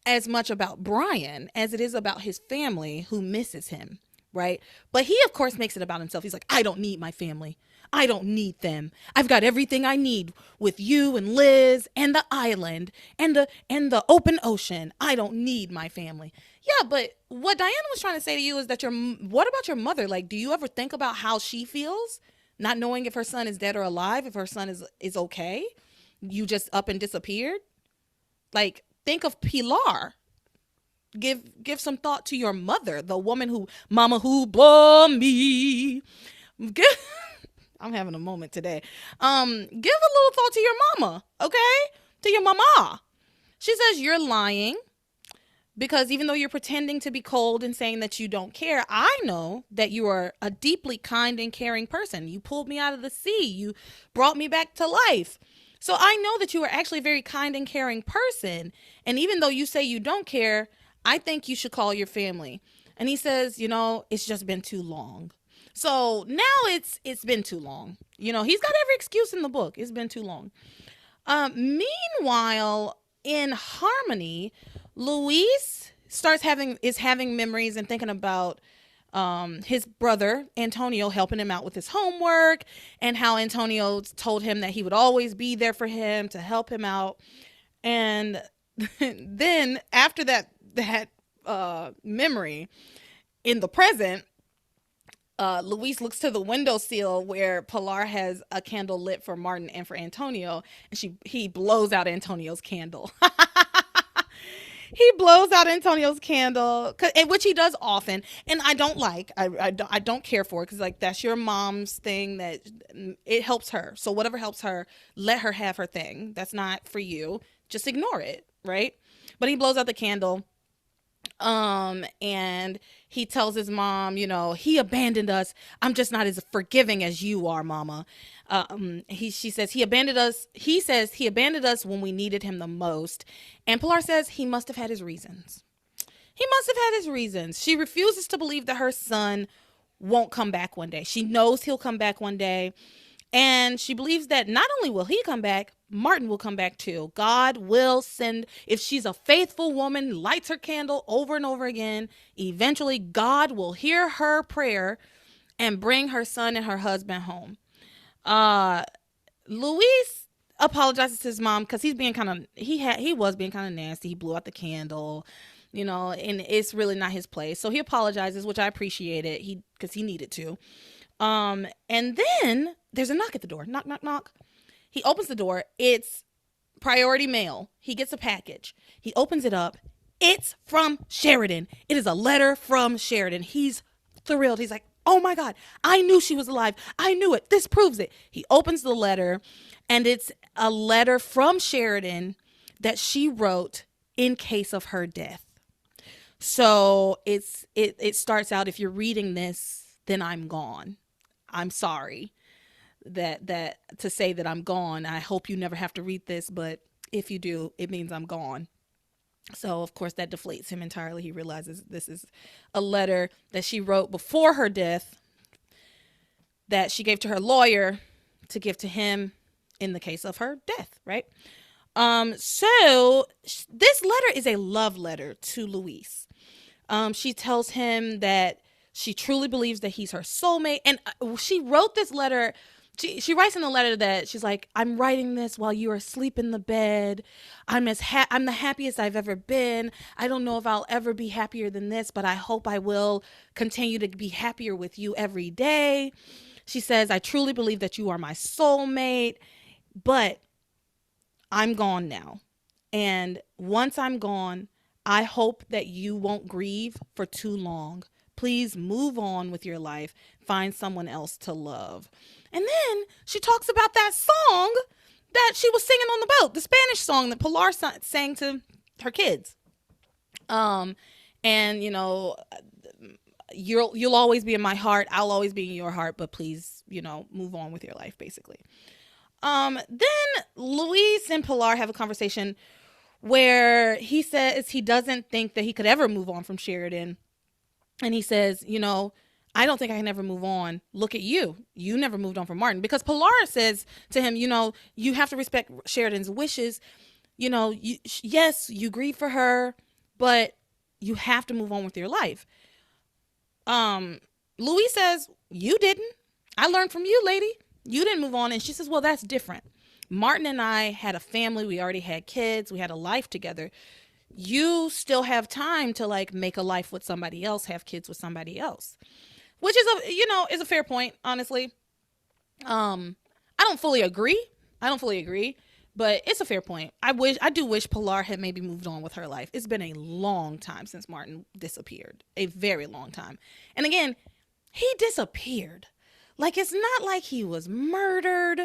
as much about Brian as it is about his family who misses him, right? But he, of course, makes it about himself. He's like, I don't need my family. I don't need them. I've got everything I need with you and Liz and the island and the open ocean. I don't need my family. Yeah, but what Diana was trying to say to you is that what about your mother? Do you ever think about how she feels? Not knowing if her son is dead or alive, if her son is okay. You just up and disappeared. Think of Pilar. Give some thought to your mother, the woman mama who bore me. I'm having a moment today. Give a little thought to your mama, okay? To your mama. She says, you're lying. Because even though you're pretending to be cold and saying that you don't care, I know that you are a deeply kind and caring person. You pulled me out of the sea. You brought me back to life. So I know that you are actually a very kind and caring person. And even though you say you don't care, I think you should call your family. And he says, it's just been too long. So now it's been too long. He's got every excuse in the book. It's been too long. Meanwhile, in Harmony, Luis is having memories and thinking about his brother Antonio helping him out with his homework, and how Antonio told him that he would always be there for him to help him out. And then after that memory, in the present, Luis looks to the windowsill where Pilar has a candle lit for Martin and for Antonio, and he blows out Antonio's candle. He blows out Antonio's candle, which he does often, and I don't like. I don't care for it, because that's your mom's thing. That it helps her. So whatever helps her, let her have her thing. That's not for you. Just ignore it, right? But he blows out the candle. And he tells his mom, he abandoned us. I'm just not as forgiving as you are, mama. She says he abandoned us. He says he abandoned us when we needed him the most. And Pilar says he must have had his reasons. He must have had his reasons. She refuses to believe that her son won't come back one day. She knows he'll come back one day. And she believes that not only will he come back, Martin will come back too. God will send, if she's a faithful woman, lights her candle over and over again, eventually God will hear her prayer and bring her son and her husband home. Luis apologizes to his mom because he was being kind of nasty. He blew out the candle, and it's really not his place. So he apologizes, which I appreciate it. Because he needed to. And then there's a knock at the door. Knock, knock, knock. He opens the door. It's priority mail. He gets a package. He opens it up. It's from Sheridan. It is a letter from Sheridan. He's thrilled. He's like, oh my God, I knew she was alive. I knew it. This proves it. He opens the letter, and it's a letter from Sheridan that she wrote in case of her death. So it starts out, if you're reading this, then I'm gone. I'm sorry that to say that I'm gone. I hope you never have to read this, but if you do, it means I'm gone. So, of course, that deflates him entirely. He realizes this is a letter that she wrote before her death that she gave to her lawyer to give to him in the case of her death, right? So this letter is a love letter to Luis. She tells him that she truly believes that he's her soulmate. And she wrote this letter. She writes in the letter that she's like, I'm writing this while you are asleep in the bed. I'm the happiest I've ever been. I don't know if I'll ever be happier than this, but I hope I will continue to be happier with you every day. She says, I truly believe that you are my soulmate, but I'm gone now. And once I'm gone, I hope that you won't grieve for too long. Please move on with your life. Find someone else to love. And then she talks about that song that she was singing on the boat, the Spanish song that Pilar sang to her kids. And you know, you'll always be in my heart. I'll always be in your heart, but please, you know, move on with your life, basically. Then Luis and Pilar have a conversation where he says he doesn't think that he could ever move on from Sheridan. And he says, you know, I don't think I can ever move on. Look at you. You never moved on from Martin. Because Pilar says to him, you know, you have to respect Sheridan's wishes. You know, yes, you grieve for her, but you have to move on with your life. Louis says, you didn't. I learned from you, lady. You didn't move on. And she says, well, that's different. Martin and I had a family. We already had kids. We had a life together. You still have time to like make a life with somebody else, have kids with somebody else, which is is a fair point. Honestly, I don't fully agree, but it's a fair point. I do wish Pilar had maybe moved on with her life. It's been a long time since Martin disappeared, a very long time. And again, he disappeared. Like, it's not like he was murdered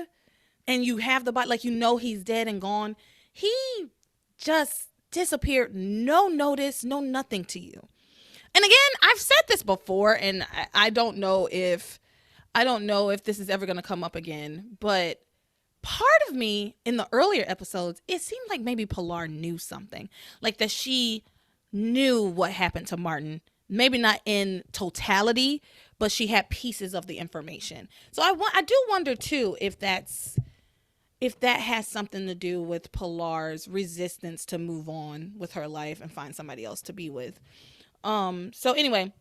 and you have the body, like, you know, he's dead and gone. He just disappeared. No notice, no nothing to you. And again, I've said this before, and I don't know if this is ever going to come up again, but part of me in the earlier episodes, it seemed like maybe Pilar knew something, like that she knew what happened to Martin. Maybe not in totality, but she had pieces of the information. So I do wonder too if that has something to do with Pilar's resistance to move on with her life and find somebody else to be with. So anyway,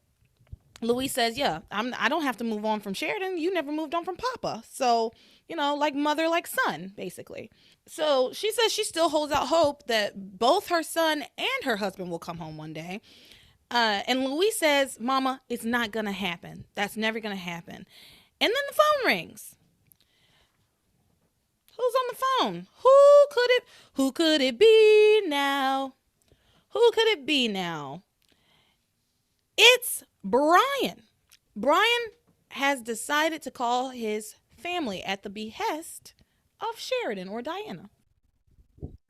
Louise says, yeah, I don't have to move on from Sheridan. You never moved on from Papa. So, you know, like mother, like son, basically. So she says she still holds out hope that both her son and her husband will come home one day. And Louise says, Mama, it's not going to happen. That's never going to happen. And then the phone rings. Who's on the phone? Who could it be now? Who could it be now? It's Brian. Brian has decided to call his family at the behest of Sheridan or Diana.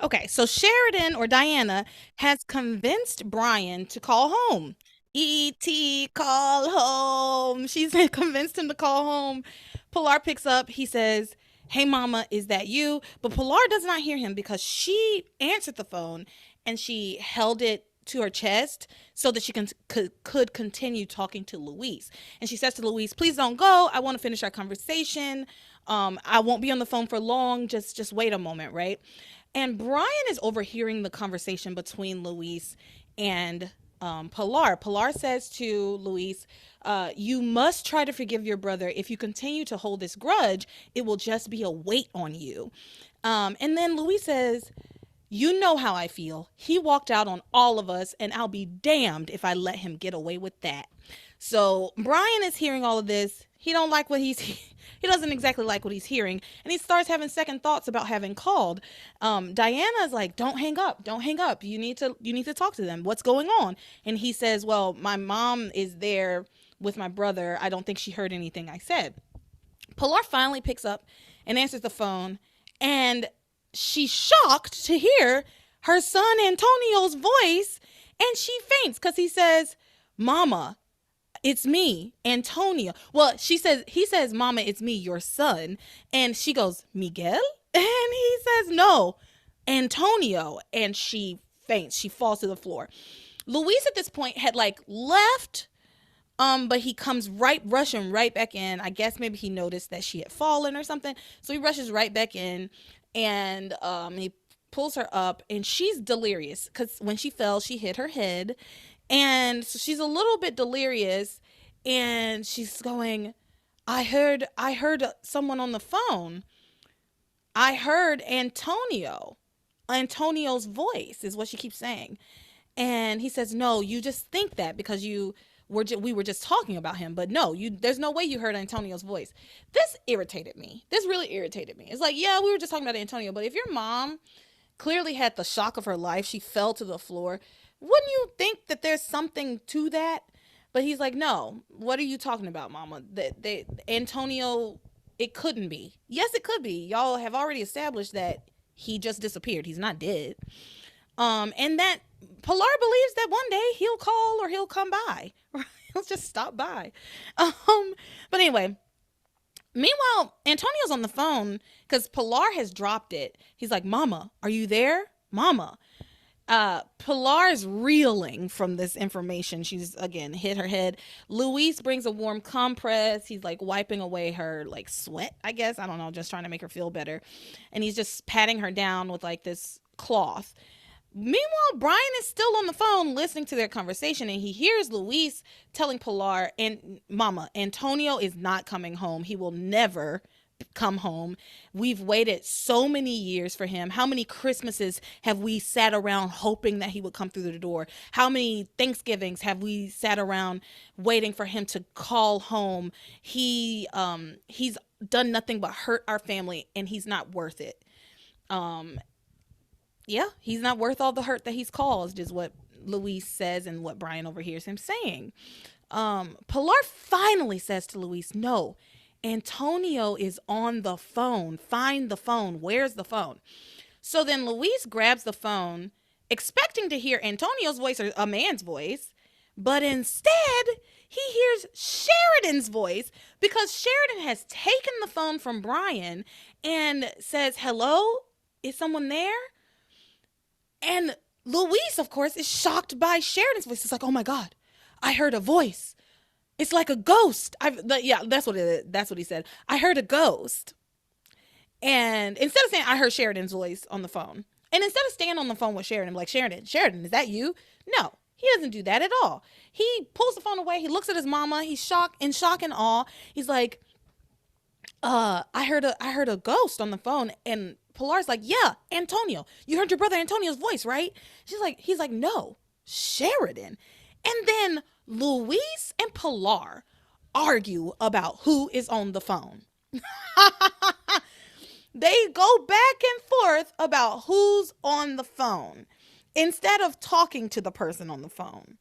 Okay, so Sheridan or Diana has convinced Brian to call home. E.T. call home. She's convinced him to call home. Pilar picks up. He says, hey, Mama, is that you? But Pilar does not hear him because she answered the phone and she held it to her chest so that she could continue talking to Louise. And she says to Louise, please don't go. I want to finish our conversation. I won't be on the phone for long. Just wait a moment, right? And Brian is overhearing the conversation between Louise and Pilar. Pilar says to Louise, you must try to forgive your brother. If you continue to hold this grudge, it will just be a weight on you. And then Louise says, you know how I feel. He walked out on all of us, and I'll be damned if I let him get away with that. So Brian is hearing all of this. He don't like what he's he doesn't exactly like what he's hearing, and he starts having second thoughts about having called. Diana's like, don't hang up, don't hang up, you need to talk to them, what's going on? And he says, well, my mom is there with my brother, I don't think she heard anything I said. Pilar finally picks up and answers the phone, and she's shocked to hear her son Antonio's voice, and she faints because he says, Mama, it's me, Antonio. Well, he says, Mama, it's me, your son. And she goes, Miguel? And he says, no, Antonio. And she faints. She falls to the floor. Luis at this point had like left, but he comes rushing right back in. I guess maybe he noticed that she had fallen or something. So he rushes right back in, and he pulls her up, and she's delirious because when she fell, she hit her head. And so she's a little bit delirious, and she's going, I heard someone on the phone. I heard Antonio's voice is what she keeps saying. And he says, no, you just think that because we were just talking about him, but no, there's no way you heard Antonio's voice. This irritated me. This really irritated me. It's like, yeah, we were just talking about Antonio, but if your mom clearly had the shock of her life, she fell to the floor, wouldn't you think that there's something to that? But he's like, no, what are you talking about, Mama? Antonio, it couldn't be. Yes, it could be. Y'all have already established that he just disappeared. He's not dead. And that Pilar believes that one day he'll call or he'll come by. He'll just stop by. But anyway, meanwhile, Antonio's on the phone because Pilar has dropped it. He's like, Mama, are you there? Mama. Pilar's reeling from this information. She's again hit her head. Luis brings a warm compress. He's like wiping away her like sweat, I guess. I don't know, just trying to make her feel better. And he's just patting her down with like this cloth. Meanwhile, Brian is still on the phone listening to their conversation, and he hears Luis telling Pilar, and Mama, Antonio is not coming home. He will never come home. We've waited so many years for him. How many Christmases have we sat around hoping that he would come through the door? How many Thanksgivings have we sat around waiting for him to call home? He's done nothing but hurt our family, and he's not worth it. Yeah, he's not worth all the hurt that he's caused, is what Luis says and what Brian overhears him saying. Pilar finally says to Luis, no, Antonio is on the phone. Find the phone. Where's the phone? So then Luis grabs the phone, expecting to hear Antonio's voice or a man's voice, but instead he hears Sheridan's voice because Sheridan has taken the phone from Brian and says, hello, is someone there? And Luis, of course, is shocked by Sheridan's voice. It's like, oh my God, I heard a voice. It's like a ghost. Yeah, that's what it is. That's what he said. I heard a ghost. And instead of saying, I heard Sheridan's voice on the phone, and instead of staying on the phone with Sheridan, like, Sheridan, is that you? No, he doesn't do that at all. He pulls the phone away. He looks at his mama. He's in shock and awe. He's like, I heard a ghost on the phone. And Pilar's like, yeah, Antonio. You heard your brother Antonio's voice, right? He's like, no, Sheridan. And then Luis and Pilar argue about who is on the phone. They go back and forth about who's on the phone instead of talking to the person on the phone.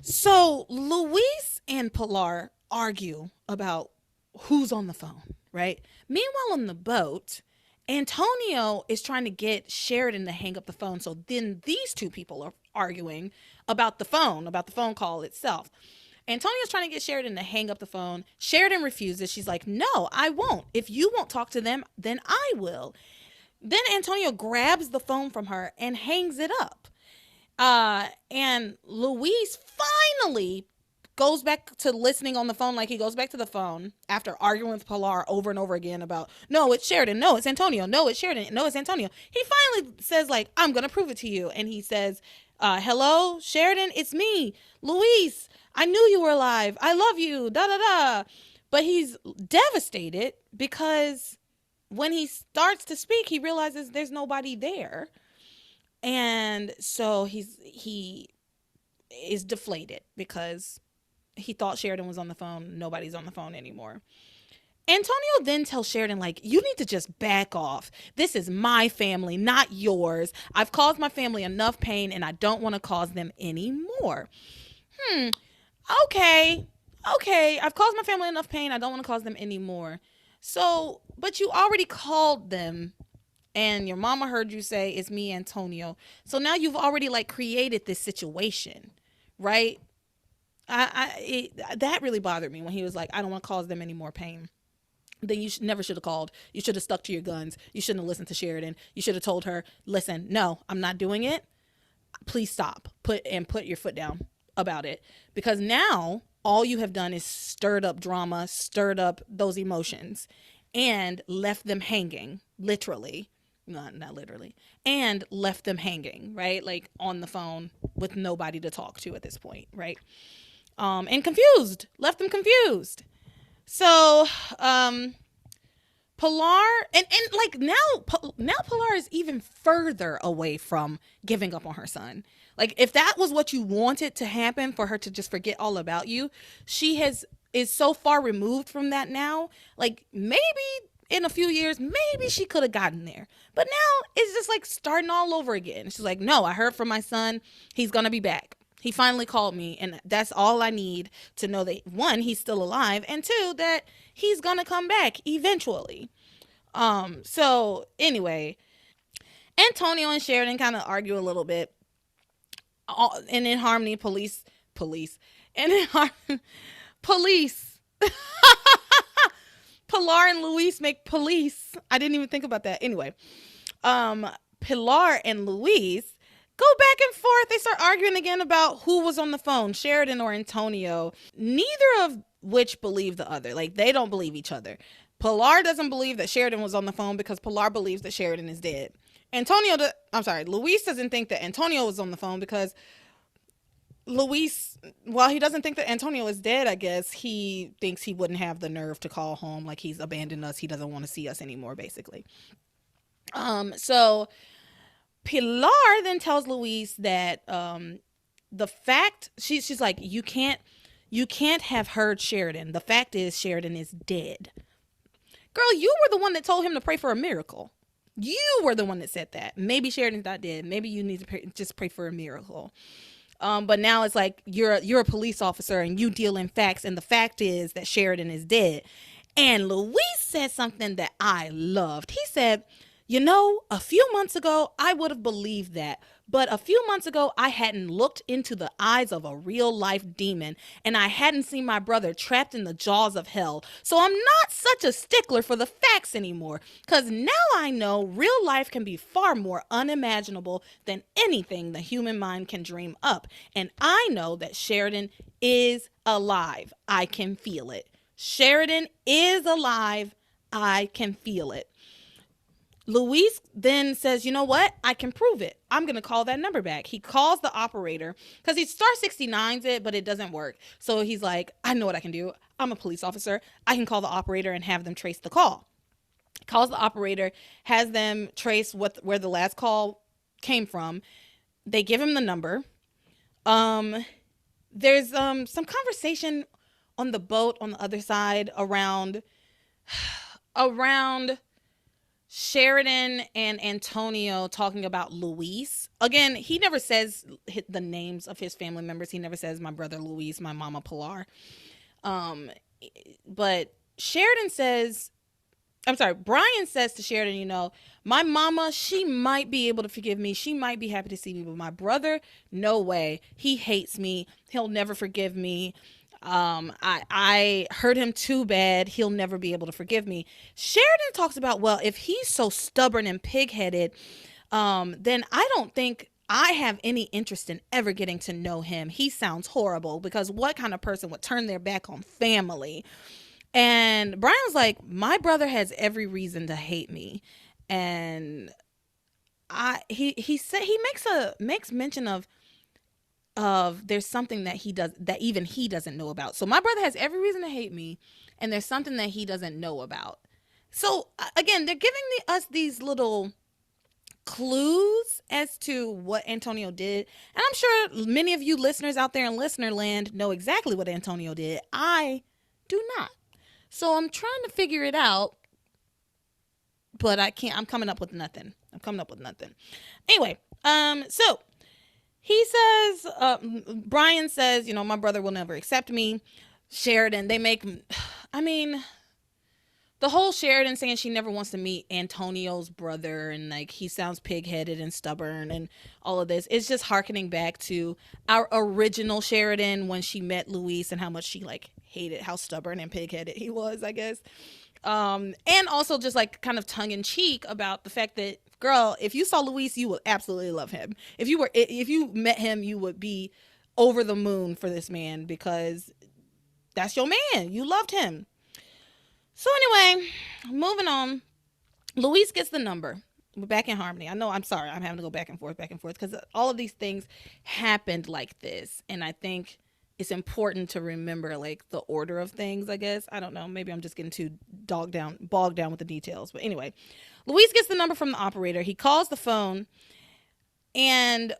So Luis and Pilar argue about who's on the phone, right? Meanwhile, on the boat, Antonio is trying to get Sheridan to hang up the phone. So then these two people are arguing about the phone call itself. Antonio's trying to get Sheridan to hang up the phone. Sheridan refuses. She's like, no, I won't. If you won't talk to them, then I will. Then Antonio grabs the phone from her and hangs it up. And Luis finally goes back to listening on the phone. Like, he goes back to the phone after arguing with Pilar over and over again about, no, it's Sheridan. No, it's Antonio. No, it's Sheridan. No, it's Antonio. He finally says, like, I'm going to prove it to you. And he says, hello, Sheridan, it's me, Luis. I knew you were alive. I love you. Da, da, da. But he's devastated because when he starts to speak, he realizes there's nobody there. And so he is deflated because he thought Sheridan was on the phone. Nobody's on the phone anymore. Antonio then tells Sheridan, like, you need to just back off. This is my family, not yours. I've caused my family enough pain and I don't want to cause them any more. Okay. Okay. I've caused my family enough pain. I don't want to cause them any more. So, but you already called them and your mama heard you say it's me, Antonio. So now you've already like created this situation, right? That really bothered me when he was like, I don't want to cause them any more pain. Then you never should have called. You should have stuck to your guns. You shouldn't have listened to Sheridan. You should have told her, listen, no, I'm not doing it. Please stop. Put your foot down about it. Because now all you have done is stirred up drama, stirred up those emotions, and left them hanging, literally. Not literally. And left them hanging, right? Like on the phone with nobody to talk to at this point, right? And confused. Left them confused. So, Pilar and like now Pilar is even further away from giving up on her son. Like if that was what you wanted to happen, for her to just forget all about you, is so far removed from that now. Like maybe in a few years, maybe she could have gotten there. But now it's just like starting all over again. She's like, no, I heard from my son. He's going to be back. He finally called me, and that's all I need to know that, one, he's still alive, and two, that he's going to come back eventually. So anyway, Antonio and Sheridan kind of argue a little bit. And in harmony, police, and in harmony, police. Pilar and Luis make police. I didn't even think about that. Anyway, Pilar and Luis go back and forth. They start arguing again about who was on the phone, Sheridan or Antonio. Neither of which believe the other. Like, they don't believe each other. Pilar doesn't believe that Sheridan was on the phone because Pilar believes that Sheridan is dead. Luis doesn't think that Antonio was on the phone because Luis, while he doesn't think that Antonio is dead, I guess he thinks he wouldn't have the nerve to call home. Like, he's abandoned us. He doesn't want to see us anymore, basically. So Pilar then tells Luis that the fact, she's like, you can't have heard Sheridan. The fact is Sheridan is dead. Girl, you were the one that told him to pray for a miracle. You were the one that said that. Maybe Sheridan's not dead. Maybe you need to just pray for a miracle. But now it's like you're a police officer and you deal in facts, and the fact is that Sheridan is dead. And Luis said something that I loved. He said, a few months ago, I would have believed that. But a few months ago, I hadn't looked into the eyes of a real life demon, and I hadn't seen my brother trapped in the jaws of hell. So I'm not such a stickler for the facts anymore, because now I know real life can be far more unimaginable than anything the human mind can dream up. And I know that Sheridan is alive. I can feel it. Sheridan is alive. I can feel it. Luis then says, you know what? I can prove it. I'm going to call that number back. He calls the operator because he star 69s it, but it doesn't work. So he's like, I know what I can do. I'm a police officer. I can call the operator and have them trace the call. Calls the operator, has them trace where the last call came from. They give him the number. There's some conversation on the boat on the other side around Sheridan and Antonio talking about Luis. Again, he never says the names of his family members. He never says my brother Luis, my mama Pilar. But Brian says to Sheridan, my mama, she might be able to forgive me. She might be happy to see me, but my brother, no way. He hates me. He'll never forgive me. I hurt him too bad. He'll never be able to forgive me. Sheridan talks about, well, if he's so stubborn and pig-headed, then I don't think I have any interest in ever getting to know him. He sounds horrible, because what kind of person would turn their back on family? And Brian was like, my brother has every reason to hate me. And he said, he makes mention of there's something that he does that even he doesn't know about. So my brother has every reason to hate me, and there's something that he doesn't know about. So again, they're giving us these little clues as to what Antonio did. And I'm sure many of you listeners out there in listener land know exactly what Antonio did. I do not. So I'm trying to figure it out, but I can't. I'm coming up with nothing. Anyway, so he says, Brian says, my brother will never accept me. Sheridan, I mean, the whole Sheridan saying she never wants to meet Antonio's brother, and like he sounds pig-headed and stubborn and all of this. It's just hearkening back to our original Sheridan when she met Luis and how much she like hated how stubborn and pig-headed he was, I guess. And also just like kind of tongue-in-cheek about the fact that, girl, if you saw Luis, you would absolutely love him. If you met him, you would be over the moon for this man because that's your man. You loved him. So anyway, moving on. Luis gets the number. We're back in harmony. I know, I'm sorry, I'm having to go back and forth because all of these things happened like this. And I think it's important to remember like the order of things, I guess. I don't know. Maybe I'm just getting too bogged down with the details. But anyway, Luis gets the number from the operator. He calls the phone and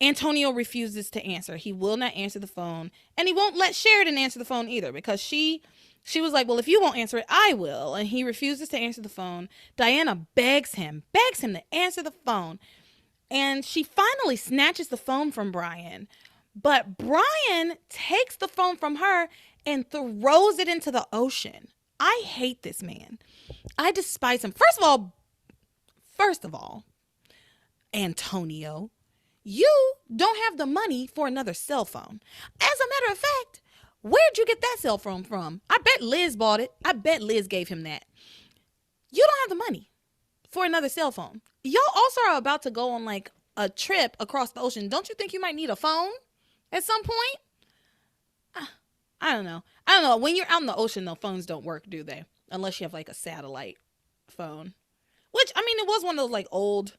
Antonio refuses to answer. He will not answer the phone, and he won't let Sheridan answer the phone either because she was like, well, if you won't answer it, I will. And he refuses to answer the phone. Diana begs him to answer the phone. And she finally snatches the phone from Brian. But Brian takes the phone from her and throws it into the ocean. I hate this man. I despise him. First of all, Antonio, you don't have the money for another cell phone. As a matter of fact, where'd you get that cell phone from? I bet Liz bought it. I bet Liz gave him that. You don't have the money for another cell phone. Y'all also are about to go on like a trip across the ocean. Don't you think you might need a phone at some point? I don't know. When you're out in the ocean, though, phones don't work, do they? Unless you have like a satellite phone. Which, I mean, it was one of those like old,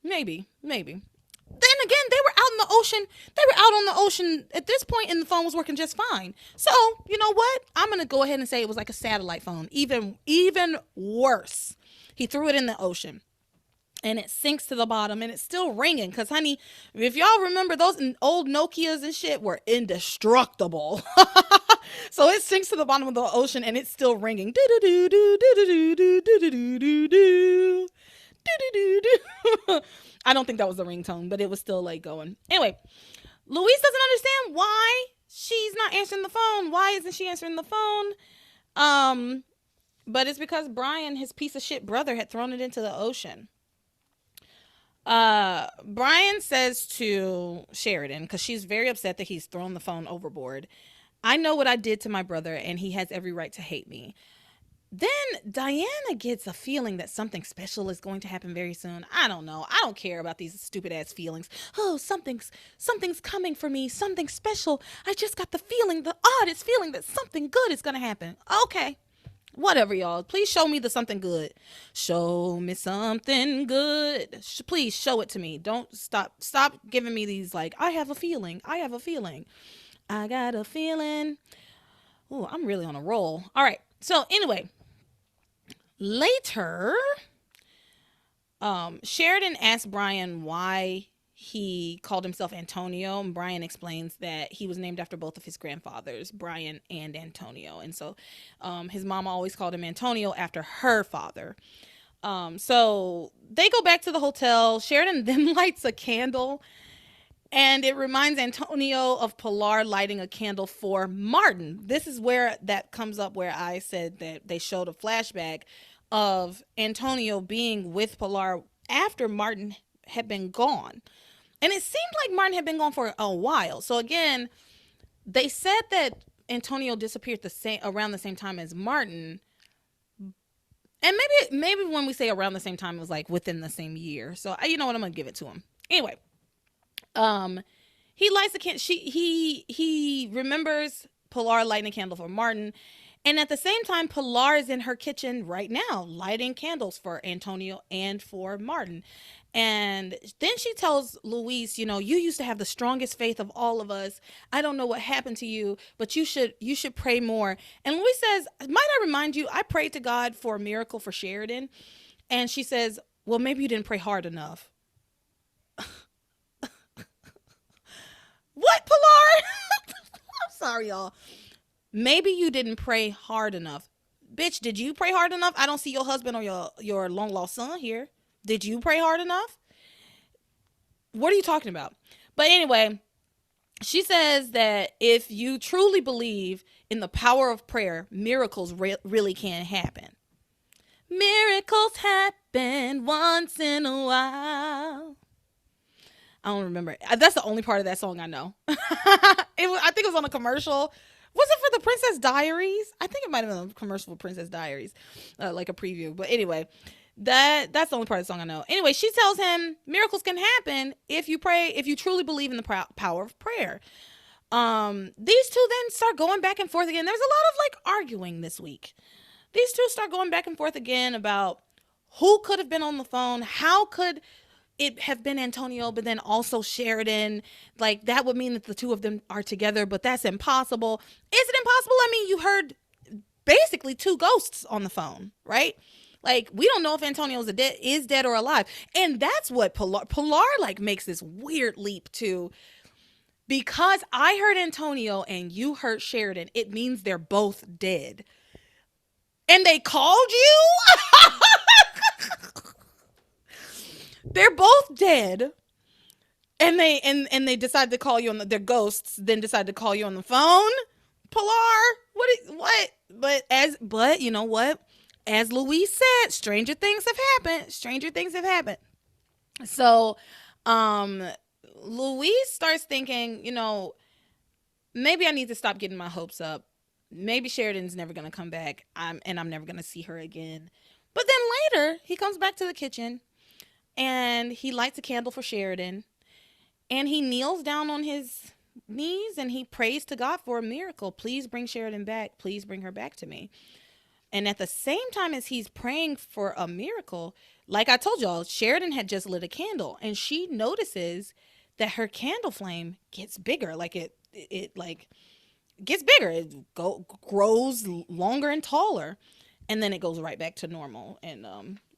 maybe. Then again, they were out in the ocean. They were out on the ocean at this point, and the phone was working just fine. So, you know what? I'm going to go ahead and say it was like a satellite phone. Even worse. He threw it in the ocean. And it sinks to the bottom, and it's still ringing. Because, honey, if y'all remember, those old Nokias and shit were indestructible. So it sinks to the bottom of the ocean, and it's still ringing. I don't think that was the ringtone, but it was still like going. Anyway, Luis doesn't understand why she's not answering the phone. Why isn't she answering the phone? But it's because Brian, his piece of shit brother, had thrown it into the ocean. Brian says to Sheridan, because she's very upset that he's thrown the phone overboard, I know what I did to my brother, and he has every right to hate me. Then Diana gets a feeling that something special is going to happen very soon. I don't know. I don't care about these stupid ass feelings. Oh, something's coming for me. Something special. I just got the feeling, the oddest feeling that something good is going to happen. Okay. Whatever, y'all. Please show me the something good. Show me something good. Please show it to me. Don't stop giving me these like, I have a feeling. I got a feeling. Ooh, I'm really on a roll. All right. So anyway, later, Sheridan asked Brian why he called himself Antonio, and Brian explains that he was named after both of his grandfathers, Brian and Antonio. And so his mama always called him Antonio after her father. So they go back to the hotel. Sheridan then lights a candle, and it reminds Antonio of Pilar lighting a candle for Martin. This is where that comes up, where I said that they showed a flashback of Antonio being with Pilar after Martin had been gone. And it seemed like Martin had been gone for a while. So again, they said that Antonio disappeared around the same time as Martin. And maybe when we say around the same time, it was like within the same year. So you know what, I'm gonna give it to him. Anyway, he lights the candle. He remembers Pilar lighting a candle for Martin. And at the same time, Pilar is in her kitchen right now, lighting candles for Antonio and for Martin. And then she tells Luis, you used to have the strongest faith of all of us. I don't know what happened to you, but you should pray more. And Luis says, might I remind you, I prayed to God for a miracle for Sheridan. And she says, well, maybe you didn't pray hard enough. What, Pilar? I'm sorry, y'all. Maybe you didn't pray hard enough. Bitch, did you pray hard enough? I don't see your husband or your long lost son here. Did you pray hard enough? What are you talking about? But anyway, she says that if you truly believe in the power of prayer, miracles really can happen. Miracles happen once in a while. I don't remember. That's the only part of that song I know. I think it was on a commercial. Was it for the Princess Diaries? I think it might have been a commercial for Princess Diaries, like a preview. But anyway, that's the only part of the song I know. Anyway, she tells him miracles can happen if you pray, if you truly believe in the power of prayer. These two then start going back and forth again. There's a lot of like arguing this week. These two start going back and forth again about who could have been on the phone. How could it have been Antonio, but then also Sheridan? Like, that would mean that the two of them are together, but that's impossible. Is it impossible? I mean, you heard basically two ghosts on the phone, right? Like, we don't know if Antonio is dead or alive. And that's what Pilar like makes this weird leap to. Because I heard Antonio and you heard Sheridan, it means they're both dead. And they called you? They're both dead. And they decided to call you on their ghosts, then decided to call you on the phone? Pilar? What? But you know what? As Louise said, stranger things have happened. So, Louise starts thinking, maybe I need to stop getting my hopes up. Maybe Sheridan's never going to come back. I'm never going to see her again. But then later, he comes back to the kitchen and he lights a candle for Sheridan and he kneels down on his knees and he prays to God for a miracle. Please bring Sheridan back. Please bring her back to me. And at the same time as he's praying for a miracle, like I told y'all, Sheridan had just lit a candle and she notices that her candle flame gets bigger. Like it like gets bigger. It grows longer and taller. And then it goes right back to normal. And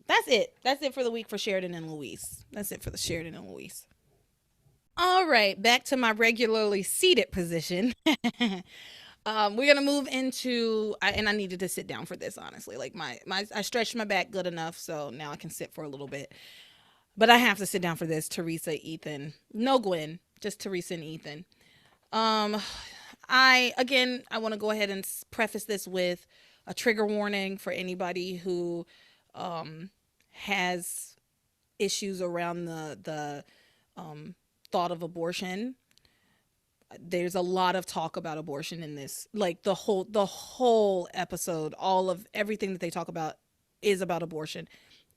that's it. That's it for the week for Sheridan and Louise. That's it for the Sheridan and Louise. All right, back to my regularly seated position. We're going to move into, and I needed to sit down for this, honestly. Like I stretched my back good enough, so now I can sit for a little bit. But I have to sit down for this. Teresa, Ethan. No Gwen, just Teresa and Ethan. I want to go ahead and preface this with a trigger warning for anybody who has issues around the thought of abortion. There's a lot of talk about abortion in this. Like the whole episode, all of everything that they talk about is about abortion.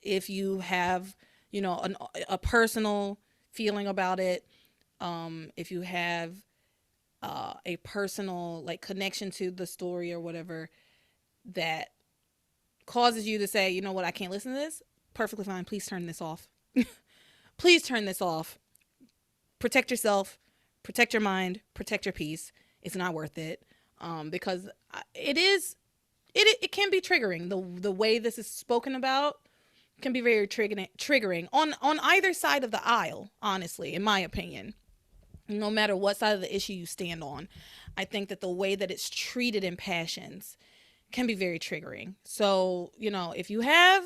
If you have, a personal feeling about it, if you have a personal like connection to the story or whatever that causes you to say, you know what, I can't listen to this, perfectly fine. Please turn this off. Please turn this off. Protect yourself. Protect your mind, protect your peace. It's not worth it, because it can be triggering. The way this is spoken about can be very triggering on either side of the aisle, honestly, in my opinion. No matter what side of the issue you stand on, I think that the way that it's treated in Passions can be very triggering. So, if you have,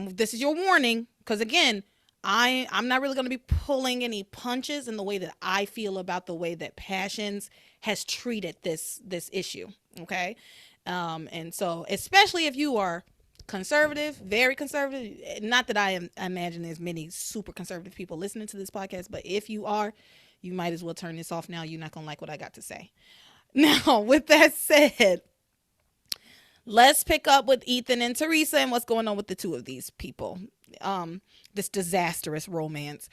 this is your warning, because again, I'm not really going to be pulling any punches in the way that I feel about the way that Passions has treated this issue. Okay. And so, especially if you are conservative, very conservative, not that I imagine there's many super conservative people listening to this podcast, but if you are, you might as well turn this off now. You're not going to like what I got to say. Now, with that said, let's pick up with Ethan and Teresa and what's going on with the two of these people. This disastrous romance.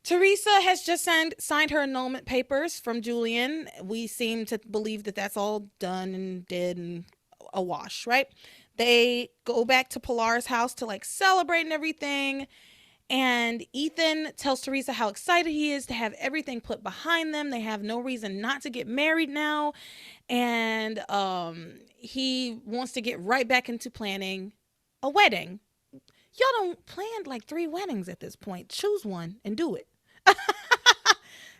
Teresa has just signed her annulment papers from Julian. We seem to believe that that's all done and dead and a wash, right? They go back to Pilar's house to like celebrate and everything. And Ethan tells Teresa how excited he is to have everything put behind them. They have no reason not to get married now. And he wants to get right back into planning a wedding. Y'all don't plan like 3 weddings at this point. Choose one and do it. So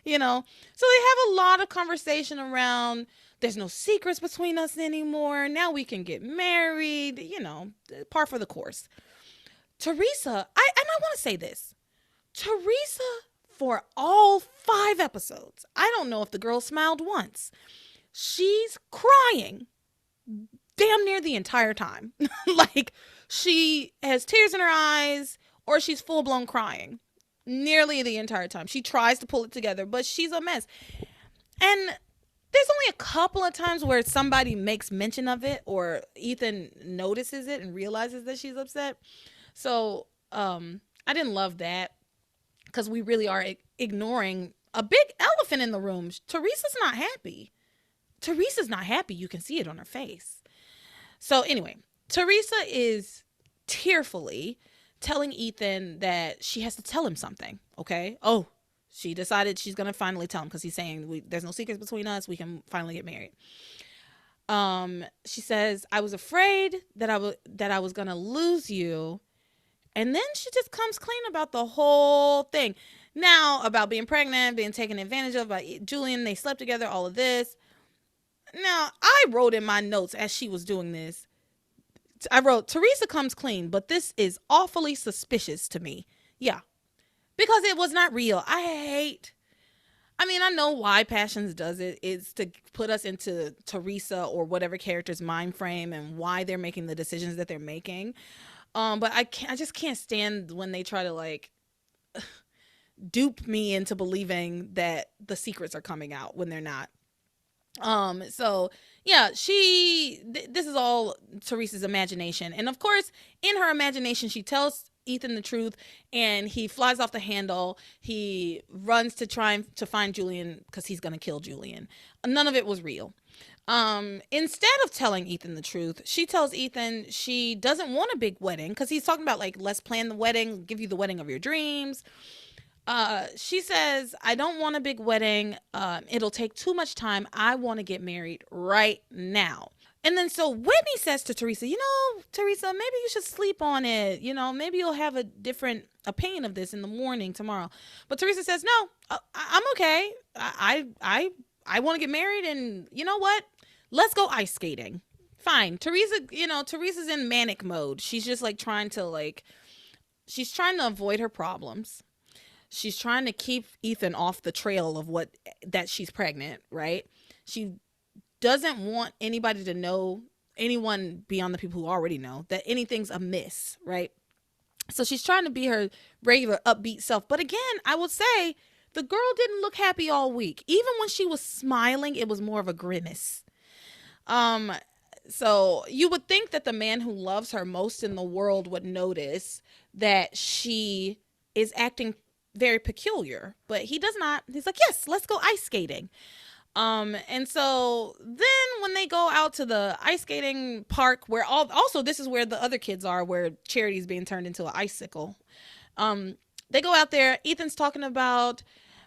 they have a lot of conversation around There's no secrets between us anymore. Now we can get married, par for the course. Teresa, I want to say this. Teresa, for all 5 episodes, I don't know if the girl smiled once. She's crying damn near the entire time. Like, she has tears in her eyes or she's full-blown crying nearly the entire time. She tries to pull it together, but she's a mess. And there's only a couple of times where somebody makes mention of it or Ethan notices it and realizes that she's upset. So I didn't love that because we really are ignoring a big elephant in the room. Teresa's not happy. Teresa's not happy. You can see it on her face. So anyway, Teresa is tearfully telling Ethan that she has to tell him something, okay? Oh, she decided she's going to finally tell him because he's saying there's no secrets between us. We can finally get married. She says, I was afraid that I was going to lose you. And then she just comes clean about the whole thing. Now, about being pregnant, being taken advantage of by Julian, they slept together, all of this. Now, I wrote in my notes as she was doing this, I wrote, Teresa comes clean, but this is awfully suspicious to me. Yeah, because it was not real. I know why Passions does it. It's to put us into Teresa or whatever character's mind frame and why they're making the decisions that they're making. But I just can't stand when they try to like dupe me into believing that the secrets are coming out when they're not. So yeah, this is all Teresa's imagination. And of course, in her imagination, she tells Ethan the truth and he flies off the handle. He runs to try to find Julian because he's going to kill Julian. None of it was real. Instead of telling Ethan the truth, she tells Ethan she doesn't want a big wedding because he's talking about like, let's plan the wedding, give you the wedding of your dreams. She says, I don't want a big wedding. It'll take too much time. I want to get married right now. And then so Whitney says to Teresa, Teresa, maybe you should sleep on it. Maybe you'll have a different opinion of this in the morning tomorrow. But Teresa says, no, I'm okay. I want to get married. And you know what? Let's go ice skating. Fine. Teresa's in manic mode. She's just like she's trying to avoid her problems. She's trying to keep Ethan off the trail of that she's pregnant, right? She doesn't want anybody to know, anyone beyond the people who already know, that anything's amiss, right? So she's trying to be her regular upbeat self. But again, I will say the girl didn't look happy all week. Even when she was smiling, it was more of a grimace. So you would think that the man who loves her most in the world would notice that she is acting very peculiar, but he does not. He's like, yes, let's go ice skating. And so then when they go out to the ice skating park, where also this is where the other kids are, where Charity's being turned into an icicle. They go out there. Ethan's talking about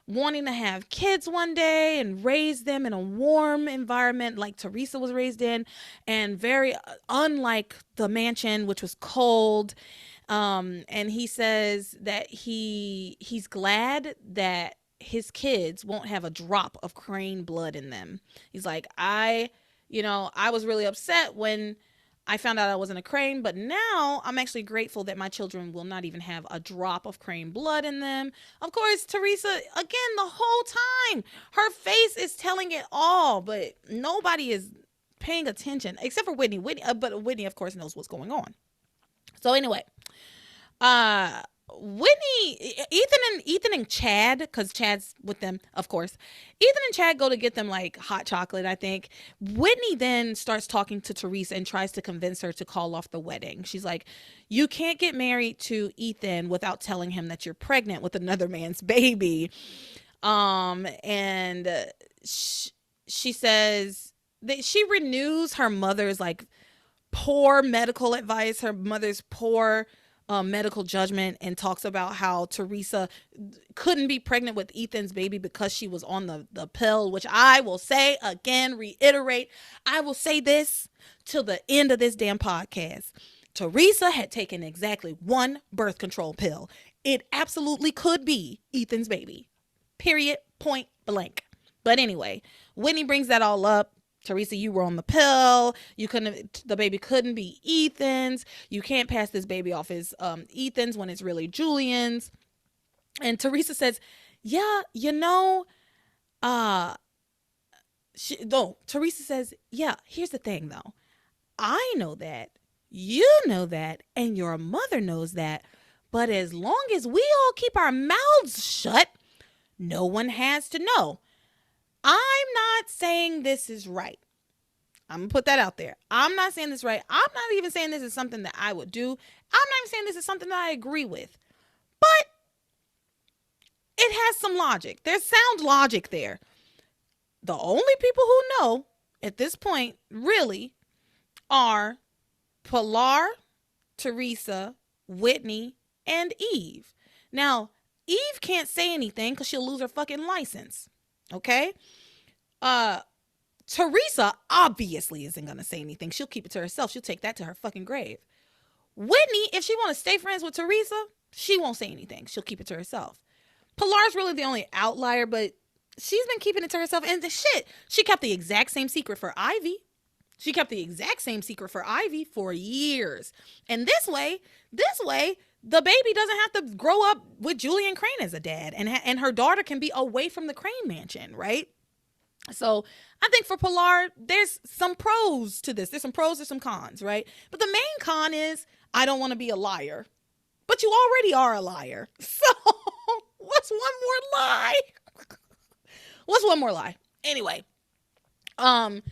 wanting to have kids one day and raise them in a warm environment like Teresa was raised in, and very unlike the mansion, which was cold. And he says that he's glad that his kids won't have a drop of Crane blood in them. He's like, I was really upset when I found out I wasn't a Crane, but now I'm actually grateful that my children will not even have a drop of Crane blood in them. Of course, Teresa, again, the whole time, her face is telling it all, but nobody is paying attention except for Whitney. But Whitney, of course, knows what's going on. So anyway, Ethan and Chad, because Chad's with them, of course. Ethan and Chad go to get them like hot chocolate, I think. Whitney then starts talking to Teresa and tries to convince her to call off the wedding. She's like, you can't get married to Ethan without telling him that you're pregnant with another man's baby. She says that she renews her mother's like poor medical advice, her mother's poor medical judgment, and talks about how Teresa couldn't be pregnant with Ethan's baby because she was on the pill, which I will say again, reiterate, I will say this till the end of this damn podcast. Teresa had taken exactly one birth control pill. It absolutely could be Ethan's baby. Period. Point blank. But anyway, Whitney brings that all up. Teresa, you were on the pill. The baby couldn't be Ethan's. You can't pass this baby off as Ethan's when it's really Julian's. And Teresa says, yeah, Teresa says, yeah, here's the thing though. I know that, you know that, and your mother knows that. But as long as we all keep our mouths shut, no one has to know. I'm not saying this is right. I'm going to put that out there. I'm not saying this right. I'm not even saying this is something that I would do. I'm not even saying this is something that I agree with. But it has some logic. There's sound logic there. The only people who know at this point really are Pilar, Teresa, Whitney, and Eve. Now, Eve can't say anything because she'll lose her fucking license. Okay? Teresa obviously isn't going to say anything. She'll keep it to herself. She'll take that to her fucking grave. Whitney, if she want to stay friends with Teresa, she won't say anything. She'll keep it to herself. Pilar's really the only outlier, but she's been keeping it to herself. And she kept the exact same secret for Ivy. She kept the exact same secret for Ivy for years. And this way, the baby doesn't have to grow up with Julian Crane as a dad. And her daughter can be away from the Crane mansion, right? So I think for Pilar, there's some pros to this. There's some pros, there's some cons, right? But the main con is I don't want to be a liar. But you already are a liar. So what's one more lie? What's one more lie? Anyway, I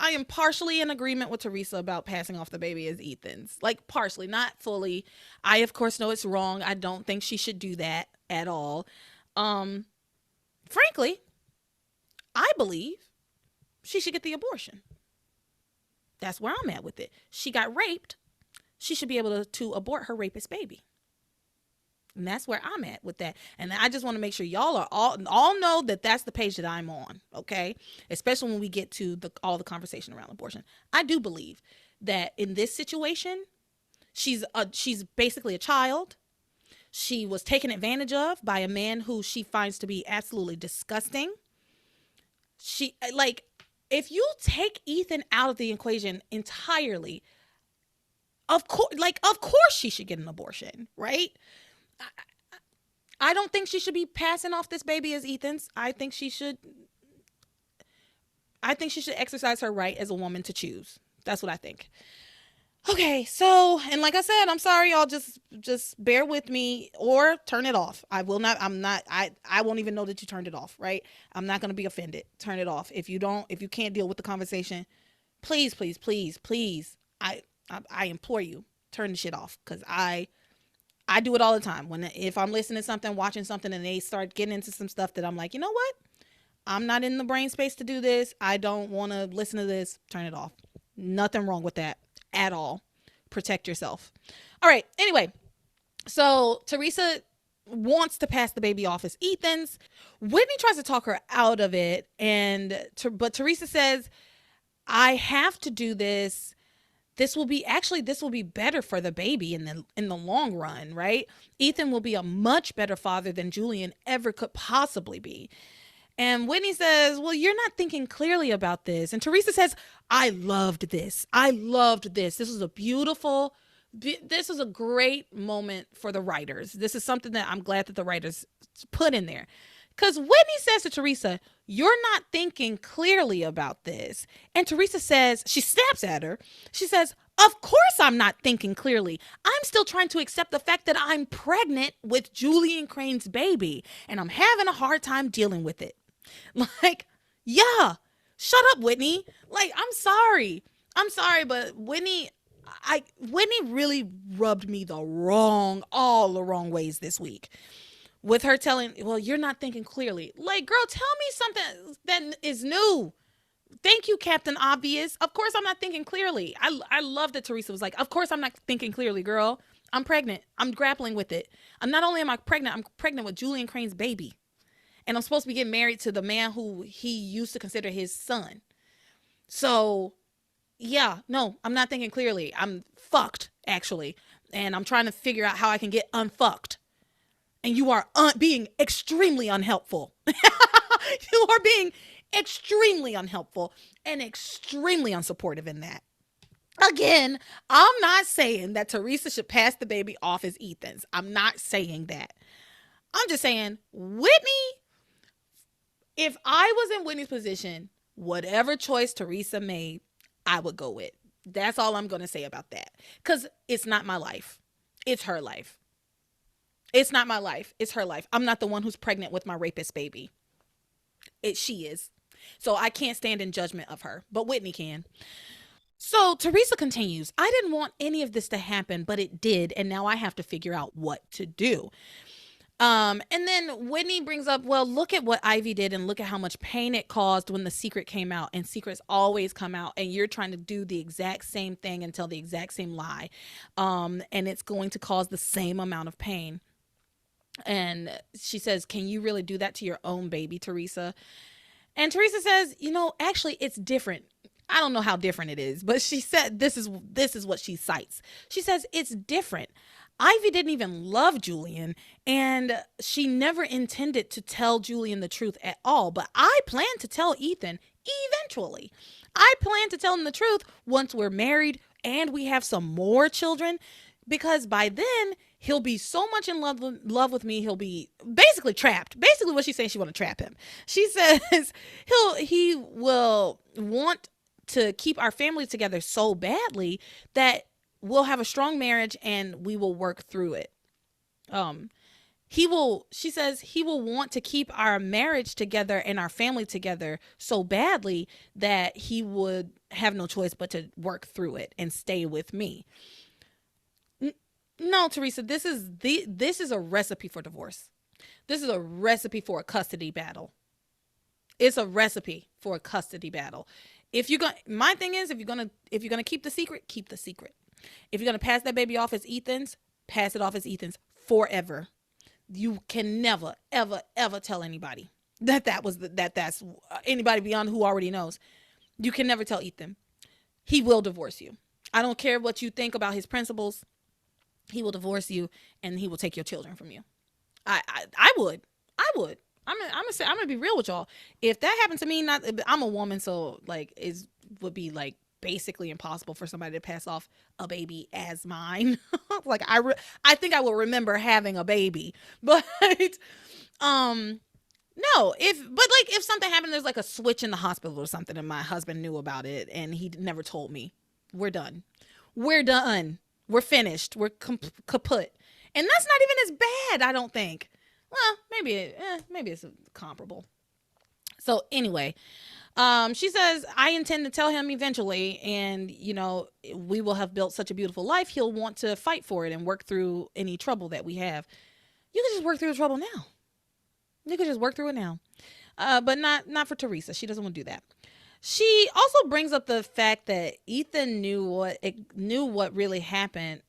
am partially in agreement with Teresa about passing off the baby as Ethan's. Like partially, not fully. I of course know it's wrong. I don't think she should do that at all. Frankly, I believe she should get the abortion. That's where I'm at with it. She got raped. She should be able to abort her rapist baby. And that's where I'm at with that. And I just want to make sure y'all are all know that that's the page that I'm on, okay? Especially when we get to all the conversation around abortion. I do believe that in this situation, she's basically a child. She was taken advantage of by a man who she finds to be absolutely disgusting. If you take Ethan out of the equation entirely, of course she should get an abortion, right? I don't think she should be passing off this baby as Ethan's. I think she should exercise her right as a woman to choose. That's what I think. Okay, so, and like I said, I'm sorry, y'all, just bear with me or turn it off. I won't even know that you turned it off, right? I'm not going to be offended. Turn it off. If you can't deal with the conversation, please, I implore you, turn the shit off. Cause I do it all the time. If I'm listening to something, watching something, and they start getting into some stuff that I'm like, you know what? I'm not in the brain space to do this. I don't want to listen to this. Turn it off. Nothing wrong with that at all. Protect yourself. All right. Anyway, so Teresa wants to pass the baby off as Ethan's. Whitney tries to talk her out of it, but Teresa says, I have to do this. This will be better for the baby in the long run, right? Ethan will be a much better father than Julian ever could possibly be. And Whitney says, well, you're not thinking clearly about this. And Teresa says, I loved this. This was a great moment for the writers. This is something that I'm glad that the writers put in there. Because Whitney says to Teresa, you're not thinking clearly about this. And Teresa says, she snaps at her. She says, of course I'm not thinking clearly. I'm still trying to accept the fact that I'm pregnant with Julian Crane's baby. And I'm having a hard time dealing with it. Like, yeah, shut up, Whitney. Like, I'm sorry, but Whitney really rubbed me all the wrong ways this week. With her telling, well, you're not thinking clearly. Like, girl, tell me something that is new. Thank you, Captain Obvious. Of course I'm not thinking clearly. I love that Teresa was like, of course I'm not thinking clearly, girl. I'm pregnant. I'm grappling with it. Not only am I pregnant, I'm pregnant with Julian Crane's baby. And I'm supposed to be getting married to the man who he used to consider his son. So, yeah, no, I'm not thinking clearly. I'm fucked, actually. And I'm trying to figure out how I can get unfucked. And you are being extremely unhelpful. You are being extremely unhelpful and extremely unsupportive in that. Again, I'm not saying that Teresa should pass the baby off as Ethan's. I'm not saying that. I'm just saying, Whitney, if I was in Whitney's position, whatever choice Teresa made, I would go with. That's all I'm going to say about that. Because it's not my life. It's her life. It's not my life. It's her life. I'm not the one who's pregnant with my rapist baby. She is. So I can't stand in judgment of her. But Whitney can. So Teresa continues, I didn't want any of this to happen, but it did. And now I have to figure out what to do. And then Whitney brings up, well, look at what Ivy did and look at how much pain it caused when the secret came out. And secrets always come out, and you're trying to do the exact same thing and tell the exact same lie. And it's going to cause the same amount of pain. And she says, can you really do that to your own baby, Teresa? And Teresa says, actually, it's different. I don't know how different it is, but she said this is what she cites. She says it's different. Ivy didn't even love Julian, and she never intended to tell Julian the truth at all. But I plan to tell Ethan eventually. I plan to tell him the truth once we're married and we have some more children, because by then he'll be so much in love with me. He'll be basically trapped. Basically what she's saying, she want to trap him. She says he will want to keep our family together so badly that we'll have a strong marriage and we will work through it. She says he will want to keep our marriage together and our family together so badly that he would have no choice but to work through it and stay with me. No, Teresa, this is a recipe for divorce. This is a recipe for a custody battle. It's a recipe for a custody battle. My thing is, if you're gonna keep the secret, keep the secret. If you're gonna pass that baby off as Ethan's, pass it off as Ethan's forever. You can never, ever, ever tell anybody that's anybody beyond who already knows. You can never tell Ethan. He will divorce you. I don't care what you think about his principles. He will divorce you and he will take your children from you. I would. I'm gonna be real with y'all. If that happened to me, I'm a woman, so like it would be like basically impossible for somebody to pass off a baby as mine. Like I think I will remember having a baby, but no. If something happened, there's like a switch in the hospital or something, and my husband knew about it and he never told me. We're done. We're finished. We're kaput. And that's not even as bad, I don't think. Well, maybe it's comparable. So anyway, she says, I intend to tell him eventually, and we will have built such a beautiful life. He'll want to fight for it and work through any trouble that we have. You can just work through the trouble now. You can just work through it now. But not for Teresa. She doesn't want to do that. She also brings up the fact that Ethan knew what really happened.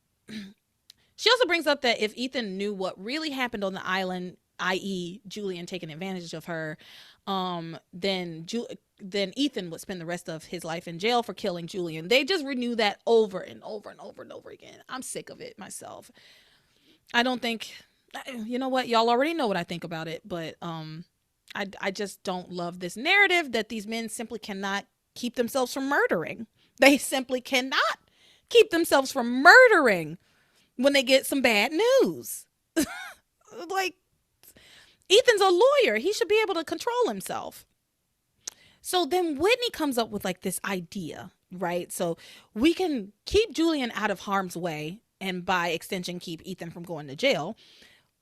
She also brings up that if Ethan knew what really happened on the island, i.e. Julian taking advantage of her, then Ethan would spend the rest of his life in jail for killing Julian. They just renew that over and over and over and over again. I'm sick of it myself. I don't think, you know what? Y'all already know what I think about it, but I just don't love this narrative that these men simply cannot keep themselves from murdering. They simply cannot keep themselves from murdering when they get some bad news. Like, Ethan's a lawyer. He should be able to control himself. So then Whitney comes up with like this idea, right? So we can keep Julian out of harm's way and by extension keep Ethan from going to jail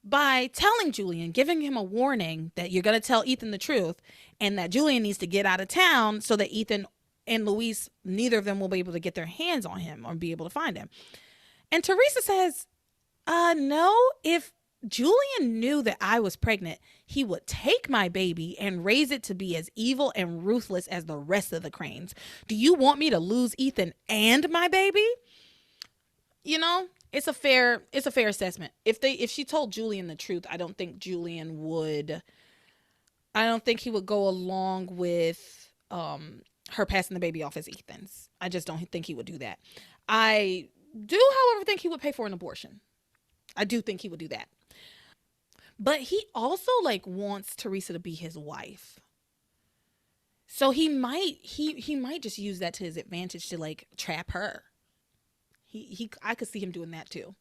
by telling Julian, giving him a warning that you're going to tell Ethan the truth and that Julian needs to get out of town so that Ethan and Louise, neither of them will be able to get their hands on him or be able to find him. And Teresa says, no, if Julian knew that I was pregnant, he would take my baby and raise it to be as evil and ruthless as the rest of the Cranes. Do you want me to lose Ethan and my baby? It's a fair assessment. If she told Julian the truth, I don't think he would go along with her passing the baby off as Ethan's. I just don't think he would do that. I do, however, think he would pay for an abortion. I do think he would do that. But he also wants Teresa to be his wife. So he might just use that to his advantage to like trap her. I could see him doing that too.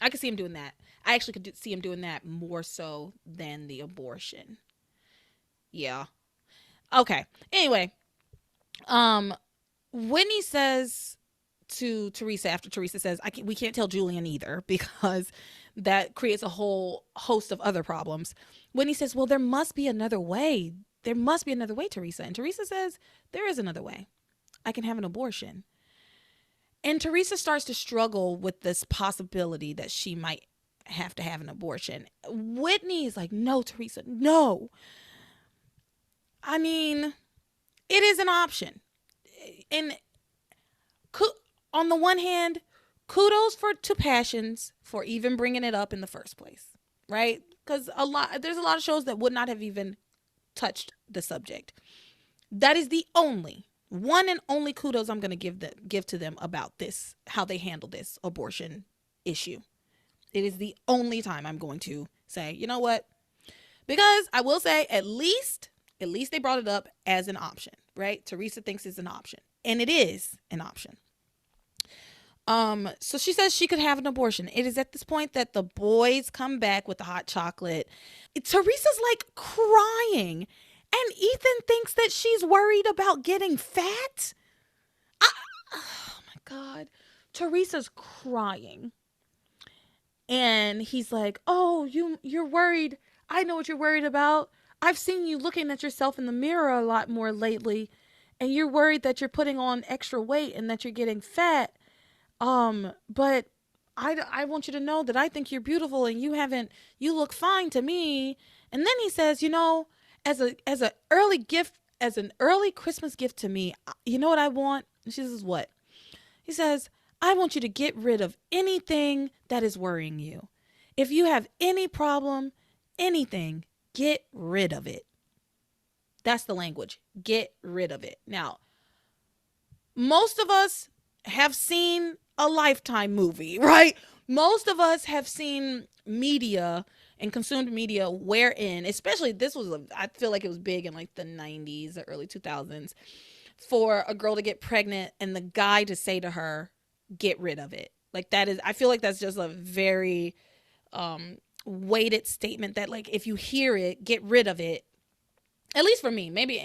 I could see him doing that. I actually could see him doing that more so than the abortion. Yeah. Okay. Anyway, um, Whitney says to Teresa after Teresa says, we can't tell Julian either because that creates a whole host of other problems. Whitney says, well, there must be another way. There must be another way, Teresa. And Teresa says, there is another way. I can have an abortion. And Teresa starts to struggle with this possibility that she might have to have an abortion. Whitney is like, no, Teresa, no. I mean, it is an option. And on the one hand, kudos to Passions for even bringing it up in the first place, right? Because there's a lot of shows that would not have even touched the subject. That is the one and only kudos I'm going to give to them about this, how they handle this abortion issue. It is the only time I'm going to say, you know what? Because I will say, at least they brought it up as an option, right? Teresa thinks it's an option, and it is an option. So she says she could have an abortion. It is at this point that the boys come back with the hot chocolate. Teresa's like crying, and Ethan thinks that she's worried about getting fat. Oh my God. Teresa's crying. And he's like, oh, you're worried. I know what you're worried about. I've seen you looking at yourself in the mirror a lot more lately, and you're worried that you're putting on extra weight and that you're getting fat. But I want you to know that I think you're beautiful and you look fine to me. And then he says, as an early gift, as an early Christmas gift to me, you know what I want? And she says, what? He says, I want you to get rid of anything that is worrying you. If you have any problem, anything, get rid of it. That's the language. Get rid of it. Now, most of us have seen a Lifetime movie, right? Most of us have seen media and consumed media wherein, especially I feel like it was big in like the 90s or early 2000s, for a girl to get pregnant and the guy to say to her, get rid of it. Like I feel like that's just a very weighted statement that like, if you hear it, get rid of it. At least for me, maybe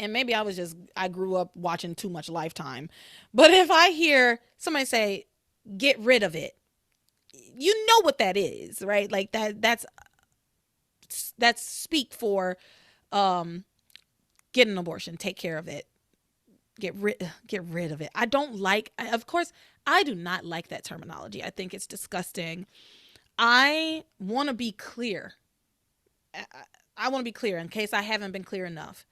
I grew up watching too much Lifetime. But if I hear somebody say, get rid of it, you know what that is, right? Like that's speak for get an abortion, take care of it, get rid of it. Of course, I do not like that terminology. I think it's disgusting. I want to be clear. I want to be clear in case I haven't been clear enough.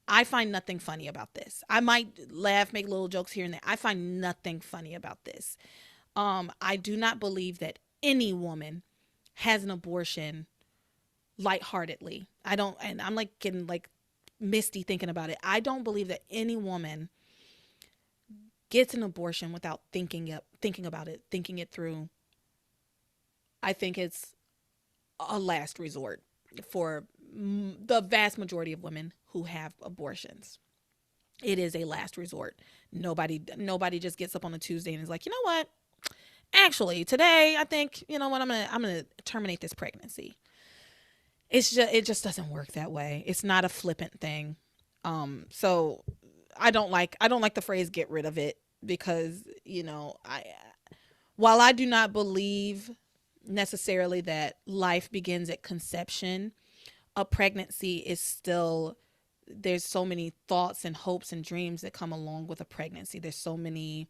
I find nothing funny about this. I might laugh, make little jokes here and there. I find nothing funny about this. I do not believe that any woman has an abortion lightheartedly. I don't, and I'm like getting like misty thinking about it. I don't believe that any woman gets an abortion without thinking about it, thinking it through. I think it's a last resort for the vast majority of women who have abortions. It is a last resort. Nobody just gets up on a Tuesday and is like, you know what? Actually, today I think, you know what, I'm gonna terminate this pregnancy. It just doesn't work that way. It's not a flippant thing. So I don't like the phrase get rid of it because, while I do not believe necessarily that life begins at conception, a pregnancy is still, there's so many thoughts and hopes and dreams that come along with a pregnancy. There's so many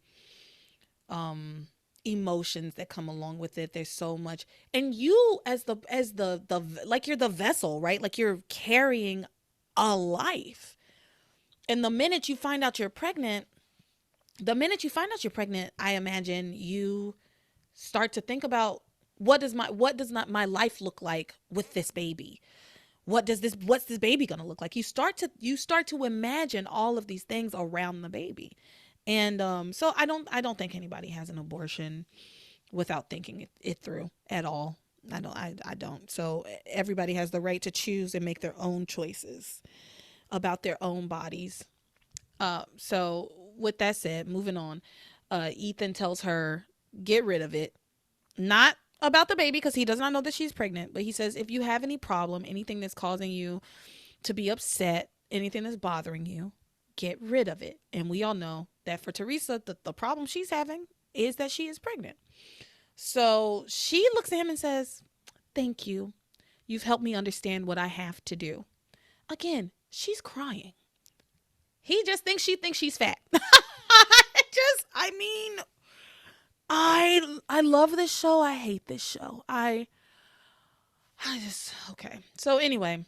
emotions that come along with it. There's so much, and you as the like, you're the vessel, right? Like, you're carrying a life. And the minute you find out you're pregnant, I imagine you start to think about, what does my life look like with this baby? What's this baby going to look like? You start to imagine all of these things around the baby. And so I don't think anybody has an abortion without thinking it through at all. I don't. So everybody has the right to choose and make their own choices about their own bodies. So with that said, moving on, Ethan tells her, get rid of it. Not about the baby, because he does not know that she's pregnant, but he says, if you have any problem, anything that's causing you to be upset, anything that's bothering you, get rid of it. And we all know that for Teresa, the problem she's having is that she is pregnant. So she looks at him and says, thank you. You've helped me understand what I have to do. Again, she's crying. He just thinks she's fat. I mean, I love this show. I hate this show. Okay. So anyway,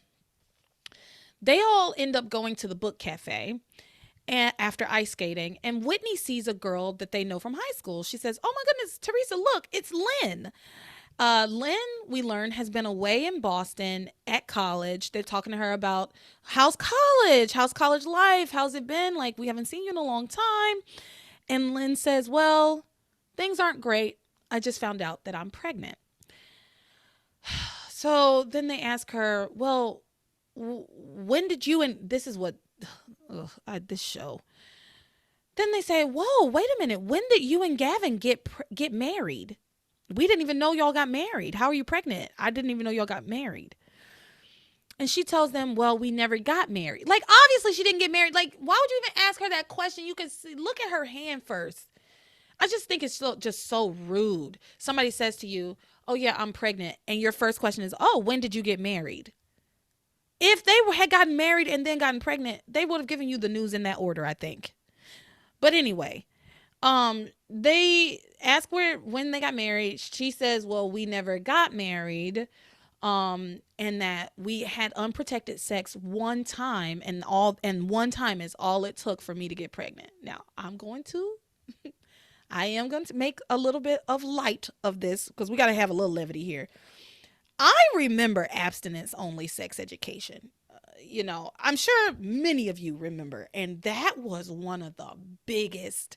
they all end up going to the book cafe and after ice skating, and Whitney sees a girl that they know from high school. She says, oh my goodness, Teresa, look, it's Lynn. Lynn, we learn, has been away in Boston at college. They're talking to her about how's college life, how's it been? Like, we haven't seen you in a long time. And Lynn says, well, things aren't great. I just found out that I'm pregnant. So then they ask her, well, when did you, and this is what, this show. Then they say, whoa, wait a minute. When did you and Gavin get married? We didn't even know y'all got married. How are you pregnant? I didn't even know y'all got married. And she tells them, well, we never got married. Like, obviously she didn't get married. Like, why would you even ask her that question? You can look at her hand first. I just think it's just so rude. Somebody says to you, oh yeah, I'm pregnant. And your first question is, oh, when did you get married? If they had gotten married and then gotten pregnant, they would have given you the news in that order, I think. But anyway, they ask when they got married. She says, well, we never got married. And that we had unprotected sex one time, and one time is all it took for me to get pregnant. Now, I am going to make a little bit of light of this, because we got to have a little levity here. I remember abstinence-only sex education. I'm sure many of you remember. And that was one of the biggest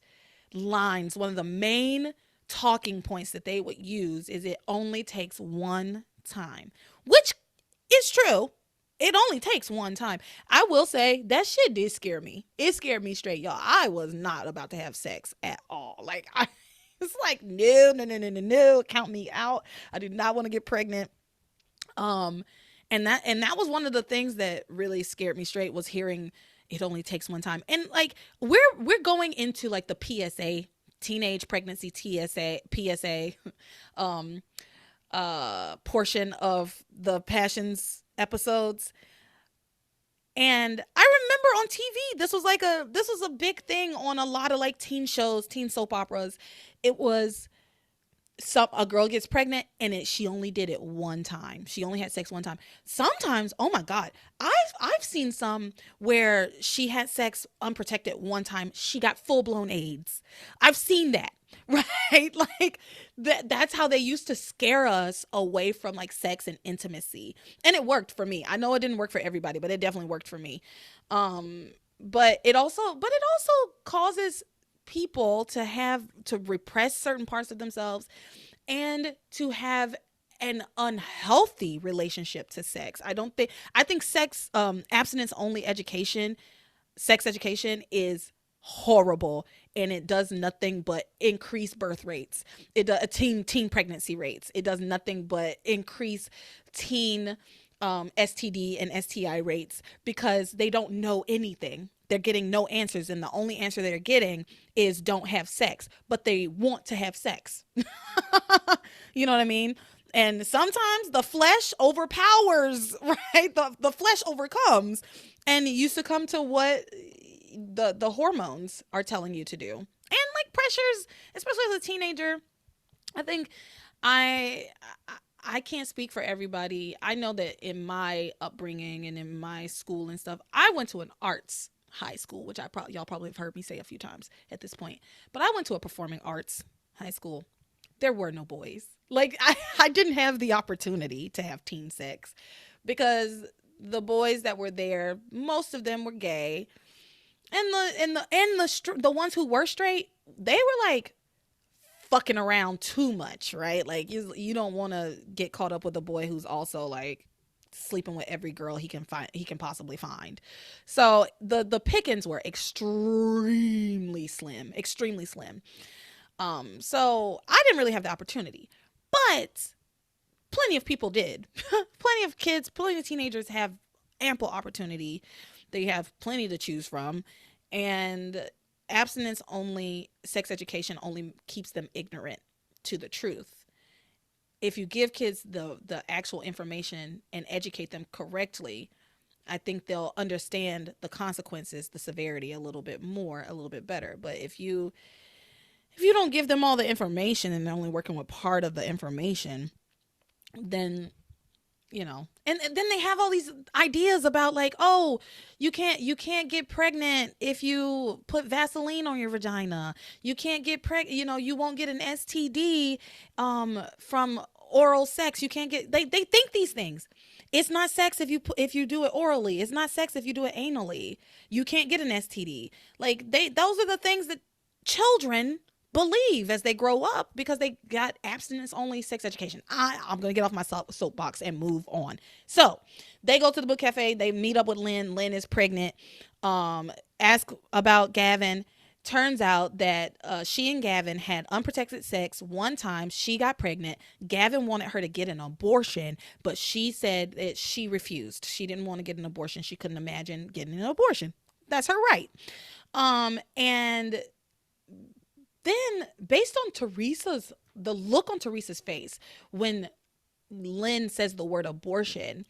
lines, one of the main talking points that they would use is it only takes one time, which is true. It only takes one time. I will say that shit did scare me. It scared me straight, y'all. I was not about to have sex at all. It's like, no, count me out. I do not want to get pregnant. And that was one of the things that really scared me straight, was hearing it only takes one time. And like, we're going into like the PSA, teenage pregnancy PSA, portion of the Passions episodes. And I remember on TV, this was a big thing on a lot of like teen shows, teen soap operas. It was a girl gets pregnant and she only did it one time. She only had sex one time. Sometimes, oh my God, I've seen some where she had sex unprotected one time. She got full-blown AIDS. I've seen that, right? Like that's how they used to scare us away from like sex and intimacy. And it worked for me. I know it didn't work for everybody, but it definitely worked for me. But it also causes people to repress certain parts of themselves and to have an unhealthy relationship to sex. I think sex, abstinence only sex education is horrible, and it does nothing but increase birth rates. It does teen pregnancy rates. It does nothing but increase teen STD and STI rates, because they don't know anything. They're getting no answers, and the only answer they're getting is don't have sex, but they want to have sex. You know what I mean? And sometimes the flesh overpowers, right? The flesh overcomes, and you succumb to what the hormones are telling you to do. And like pressures, especially as a teenager, I think I can't speak for everybody. I know that in my upbringing and in my school and stuff, I went to an arts high school, which y'all probably have heard me say a few times at this point. But I went to a performing arts high school. There were no boys. Like I didn't have the opportunity to have teen sex, because the boys that were there, most of them were gay, and the ones who were straight, they were like fucking around too much, right? Like you don't want to get caught up with a boy who's also like sleeping with every girl he can possibly find. So the pickings were extremely slim, extremely slim. So I didn't really have the opportunity, but plenty of people did. Plenty of kids, plenty of teenagers have ample opportunity. They have plenty to choose from, and abstinence only, sex education only keeps them ignorant to the truth. If you give kids the actual information and educate them correctly, I think they'll understand the consequences, the severity a little bit more, a little bit better. But if you don't give them all the information and they're only working with part of the information, then and then they have all these ideas about like, oh, you can't get pregnant if you put Vaseline on your vagina. You can't get pregnant, you won't get an STD from oral sex. You can't get, they think these things. It's not sex if you do it orally. It's not sex if you do it anally. You can't get an STD. Like those are the things that children believe as they grow up because they got abstinence only sex education. I'm going to get off my soapbox and move on. So they go to the book cafe. They meet up with Lynn. Lynn is pregnant. Ask about Gavin. Turns out that she and Gavin had unprotected sex one time. She got pregnant. Gavin wanted her to get an abortion, but she said that she refused. She didn't want to get an abortion. She couldn't imagine getting an abortion. That's her right. And then based on the look on Teresa's face when Lynn says the word abortion,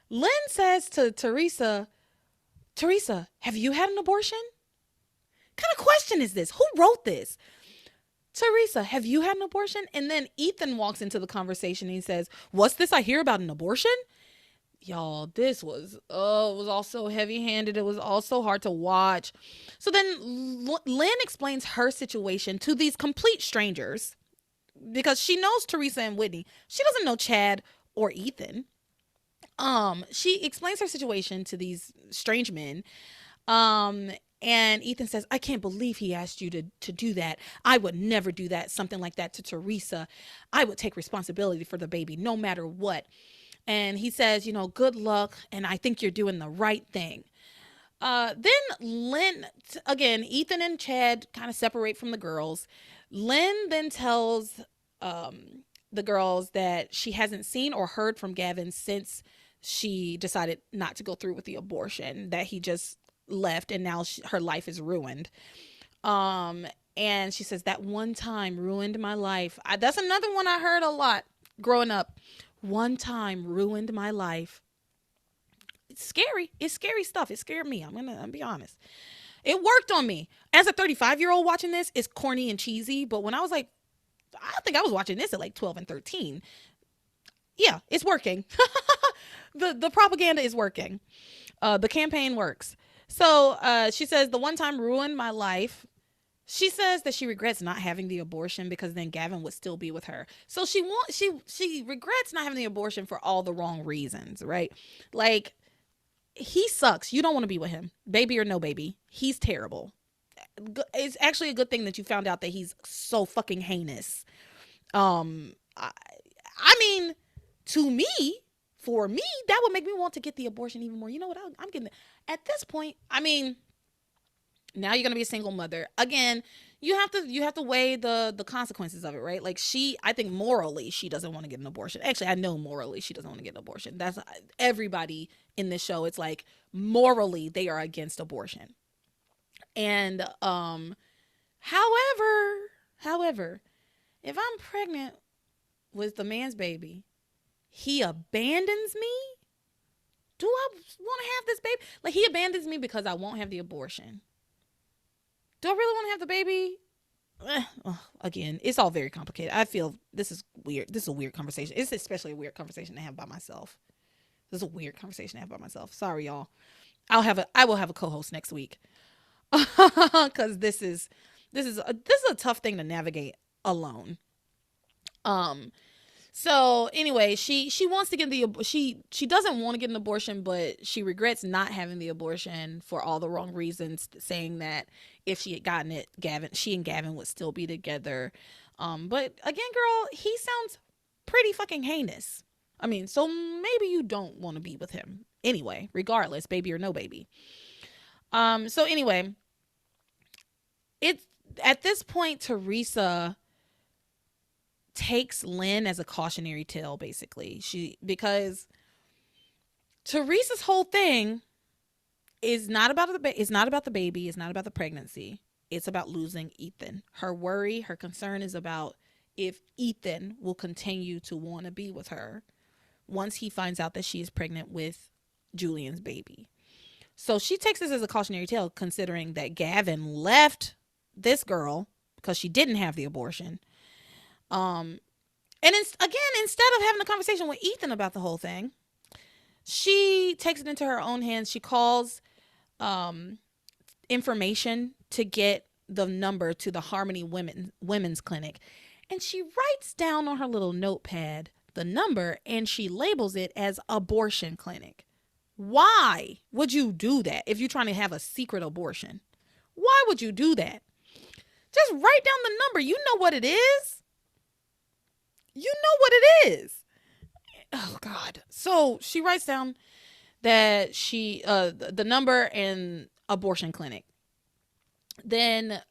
Lynn says to Teresa, have you had an abortion? What kind of question is this? Who wrote this? Teresa, have you had an abortion? And then Ethan walks into the conversation and he says, what's this I hear about an abortion? Y'all, this was, it was all so heavy-handed. It was all so hard to watch. So then Lynn explains her situation to these complete strangers because she knows Teresa and Whitney. She doesn't know Chad or Ethan. She explains her situation to these strange men. And Ethan says, I can't believe he asked you to do that. I would never do that, something like that to Teresa. I would take responsibility for the baby no matter what. And he says, good luck, and I think you're doing the right thing. Then Lynn, again, Ethan and Chad kind of separate from the girls. Lynn then tells the girls that she hasn't seen or heard from Gavin since she decided not to go through with the abortion, that he just left and now her life is ruined. And she says, that one time ruined my life. That's another one I heard a lot growing up. One time ruined my life. It's scary. It's scary stuff. It scared me. I'm gonna be honest. It worked on me. As a 35-year-old watching this, it's corny and cheesy. But when I was like, I think I was watching this at like 12 and 13. Yeah, it's working. The propaganda is working. The campaign works. So she says, the one time ruined my life. She says that she regrets not having the abortion because then Gavin would still be with her. So she regrets not having the abortion for all the wrong reasons, right? Like, he sucks. You don't want to be with him, baby or no baby. He's terrible. It's actually a good thing that you found out that he's so fucking heinous. I mean, for me, that would make me want to get the abortion even more. You know what? I'm getting at this point. I mean, now you're gonna be a single mother again. You have to weigh the consequences of it, right? Like I think morally she doesn't want to get an abortion. Actually, I know morally she doesn't want to get an abortion. That's everybody in this show. It's like morally they are against abortion. And however, if I'm pregnant with the man's baby, he abandons me. Do I want to have this baby? Like, he abandons me because I won't have the abortion. Do I really want to have the baby? Again, it's all very complicated. I feel this is weird. This is a weird conversation. It's especially a weird conversation to have by myself. This is a weird conversation to have by myself. Sorry, y'all. I will have a co-host next week. Because this is a tough thing to navigate alone. So anyway, she wants to get she doesn't want to get an abortion, but she regrets not having the abortion for all the wrong reasons, saying that if she had gotten it, she and Gavin would still be together. But again, girl, he sounds pretty fucking heinous. I mean, so maybe you don't want to be with him anyway, regardless, baby or no baby. So anyway, it's at this point Teresa takes Lynn as a cautionary tale, basically. Because Teresa's whole thing is not about it's not about the baby, it's not about the pregnancy. It's about losing Ethan. Her worry, her concern is about if Ethan will continue to want to be with her once he finds out that she is pregnant with Julian's baby. So she takes this as a cautionary tale, considering that Gavin left this girl because she didn't have the abortion. And instead of having a conversation with Ethan about the whole thing, she takes it into her own hands. She calls information to get the number to the Harmony Women's Clinic. And she writes down on her little notepad the number and she labels it as abortion clinic. Why would you do that if you're trying to have a secret abortion? Why would you do that? Just write down the number. You know what it is. You know what it is. Oh, God. So she writes down that the number and abortion clinic. Then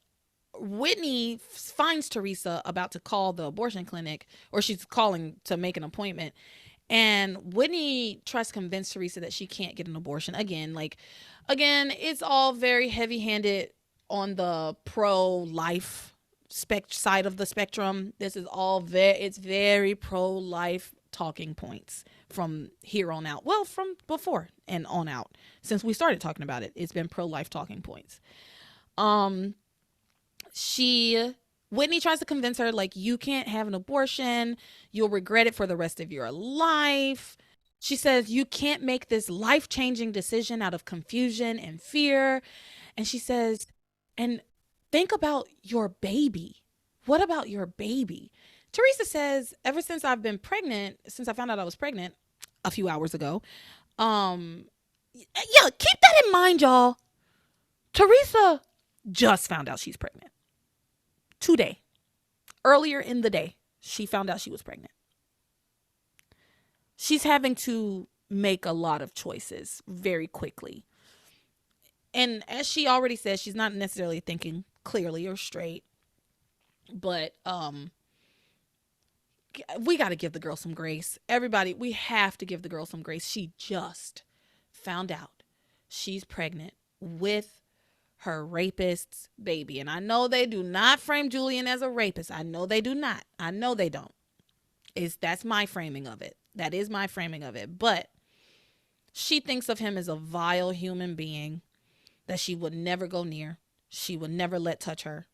Whitney finds Teresa about to call the abortion clinic, or she's calling to make an appointment. And Whitney tries to convince Teresa that she can't get an abortion. Again, it's all very heavy-handed on the pro-life side of the spectrum. This is all it's very pro-life talking points from here on out. Well, from before and on out. Since we started talking about it, it's been pro-life talking points. Whitney tries to convince her, like, you can't have an abortion. You'll regret it for the rest of your life. She says, you can't make this life-changing decision out of confusion and fear. And she says, and think about your baby. What about your baby? Teresa says, ever since I've been pregnant, since I found out I was pregnant a few hours ago, keep that in mind, y'all. Teresa just found out she's pregnant. Today. Earlier in the day, she found out she was pregnant. She's having to make a lot of choices very quickly. And as she already said, she's not necessarily thinking clearly or straight. But we got to give the girl some grace. Everybody, we have to give the girl some grace. She just found out she's pregnant with her rapist's baby. And I know they do not frame Julian as a rapist. I know they do not. I know they don't. That's my framing of it. That is my framing of it. But she thinks of him as a vile human being that she would never go near. She would never let touch her.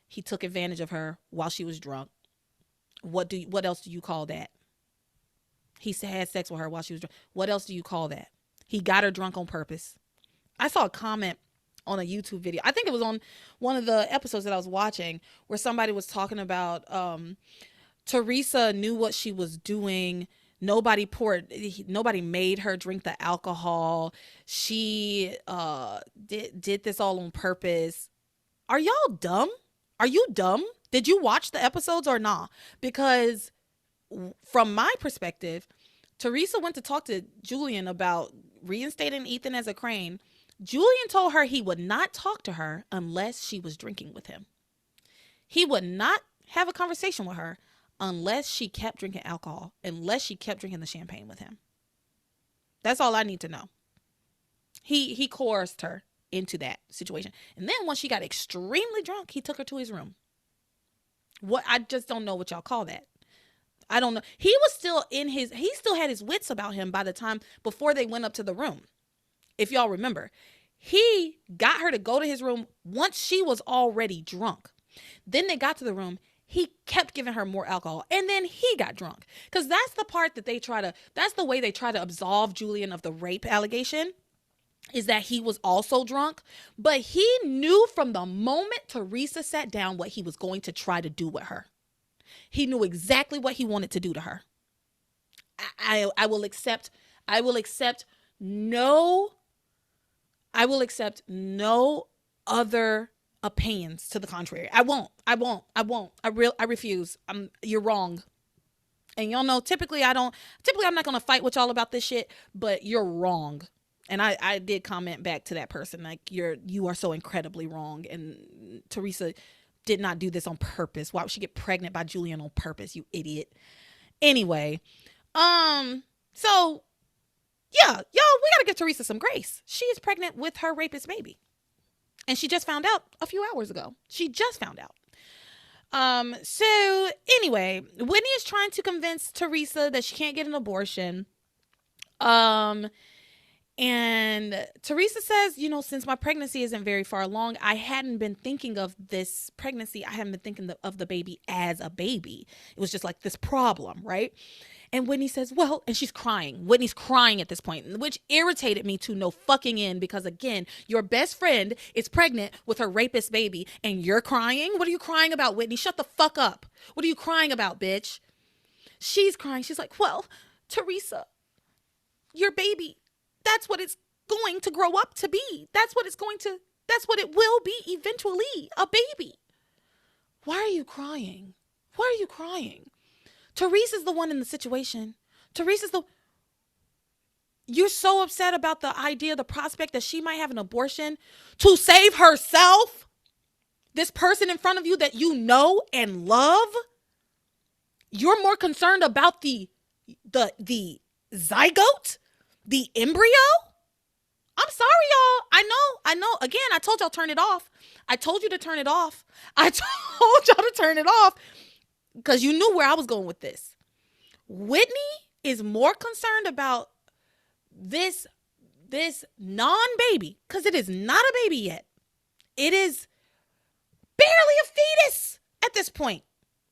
He took advantage of her while she was drunk. What else do you call that? He had sex with her while she was drunk. What else do you call that? He got her drunk on purpose. I saw a comment on a YouTube video. I think it was on one of the episodes that I was watching where somebody was talking about Teresa knew what she was doing. Nobody made her drink the alcohol. She did this all on purpose. Are y'all dumb? Are you dumb? Did you watch the episodes or not? Because from my perspective, Teresa went to talk to Julian about reinstating Ethan as a crane. Julian told her he would not talk to her unless she was drinking with him. He would not have a conversation with her unless she kept drinking alcohol, unless she kept drinking the champagne with him. That's all I need to know. He coerced her into that situation. And then once she got extremely drunk, he took her to his room. I just don't know what y'all call that. I don't know. He still had his wits about him by the time before they went up to the room. If y'all remember, he got her to go to his room once she was already drunk. Then they got to the room. He kept giving her more alcohol. And then he got drunk. Because that's the part that that's the way they try to absolve Julian of the rape allegation, is that he was also drunk. But he knew from the moment Teresa sat down what he was going to try to do with her. He knew exactly what he wanted to do to her. I will accept no other opinions to the contrary. I won't. I refuse. You're wrong. And y'all know, typically I'm not going to fight with y'all about this shit, but you're wrong. And I did comment back to that person, like, you are so incredibly wrong. And Teresa did not do this on purpose. Why would she get pregnant by Julian on purpose, you idiot? Anyway, so yeah, y'all, we gotta give Teresa some grace. She is pregnant with her rapist baby. And she just found out a few hours ago. She just found out. So anyway, Whitney is trying to convince Teresa that she can't get an abortion. And Teresa says, since my pregnancy isn't very far along, I hadn't been thinking of this pregnancy. I hadn't been thinking of the baby as a baby. It was just like this problem, right? And Whitney says, well, and she's crying. Whitney's crying at this point, which irritated me to no fucking end because, again, your best friend is pregnant with her rapist baby and you're crying? What are you crying about, Whitney? Shut the fuck up. What are you crying about, bitch? She's crying. She's like, well, Teresa, your baby, that's what it's going to grow up to be. That's what it will be eventually, a baby. Why are you crying? Why are you crying? Teresa's the one in the situation. You're so upset about the idea, the prospect that she might have an abortion to save herself. This person in front of you that you know and love. You're more concerned about the zygote, the embryo. I'm sorry, y'all. I know. Again, I told y'all turn it off. I told you to turn it off. I told y'all to turn it off because you knew where I was going with this. Whitney is more concerned about this non-baby, because it is not a baby yet. It is barely a fetus at this point.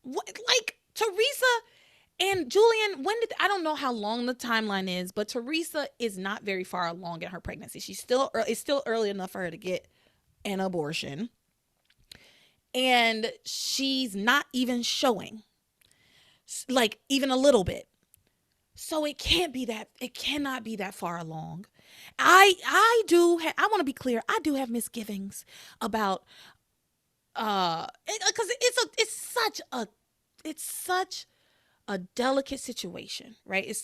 Like Teresa and Julian, I don't know how long the timeline is, but Teresa is not very far along in her pregnancy. It's still early enough for her to get an abortion. And she's not even showing, like, even a little bit. So it cannot be that far along. I want to be clear. I do have misgivings about, because it's such a delicate situation, right? It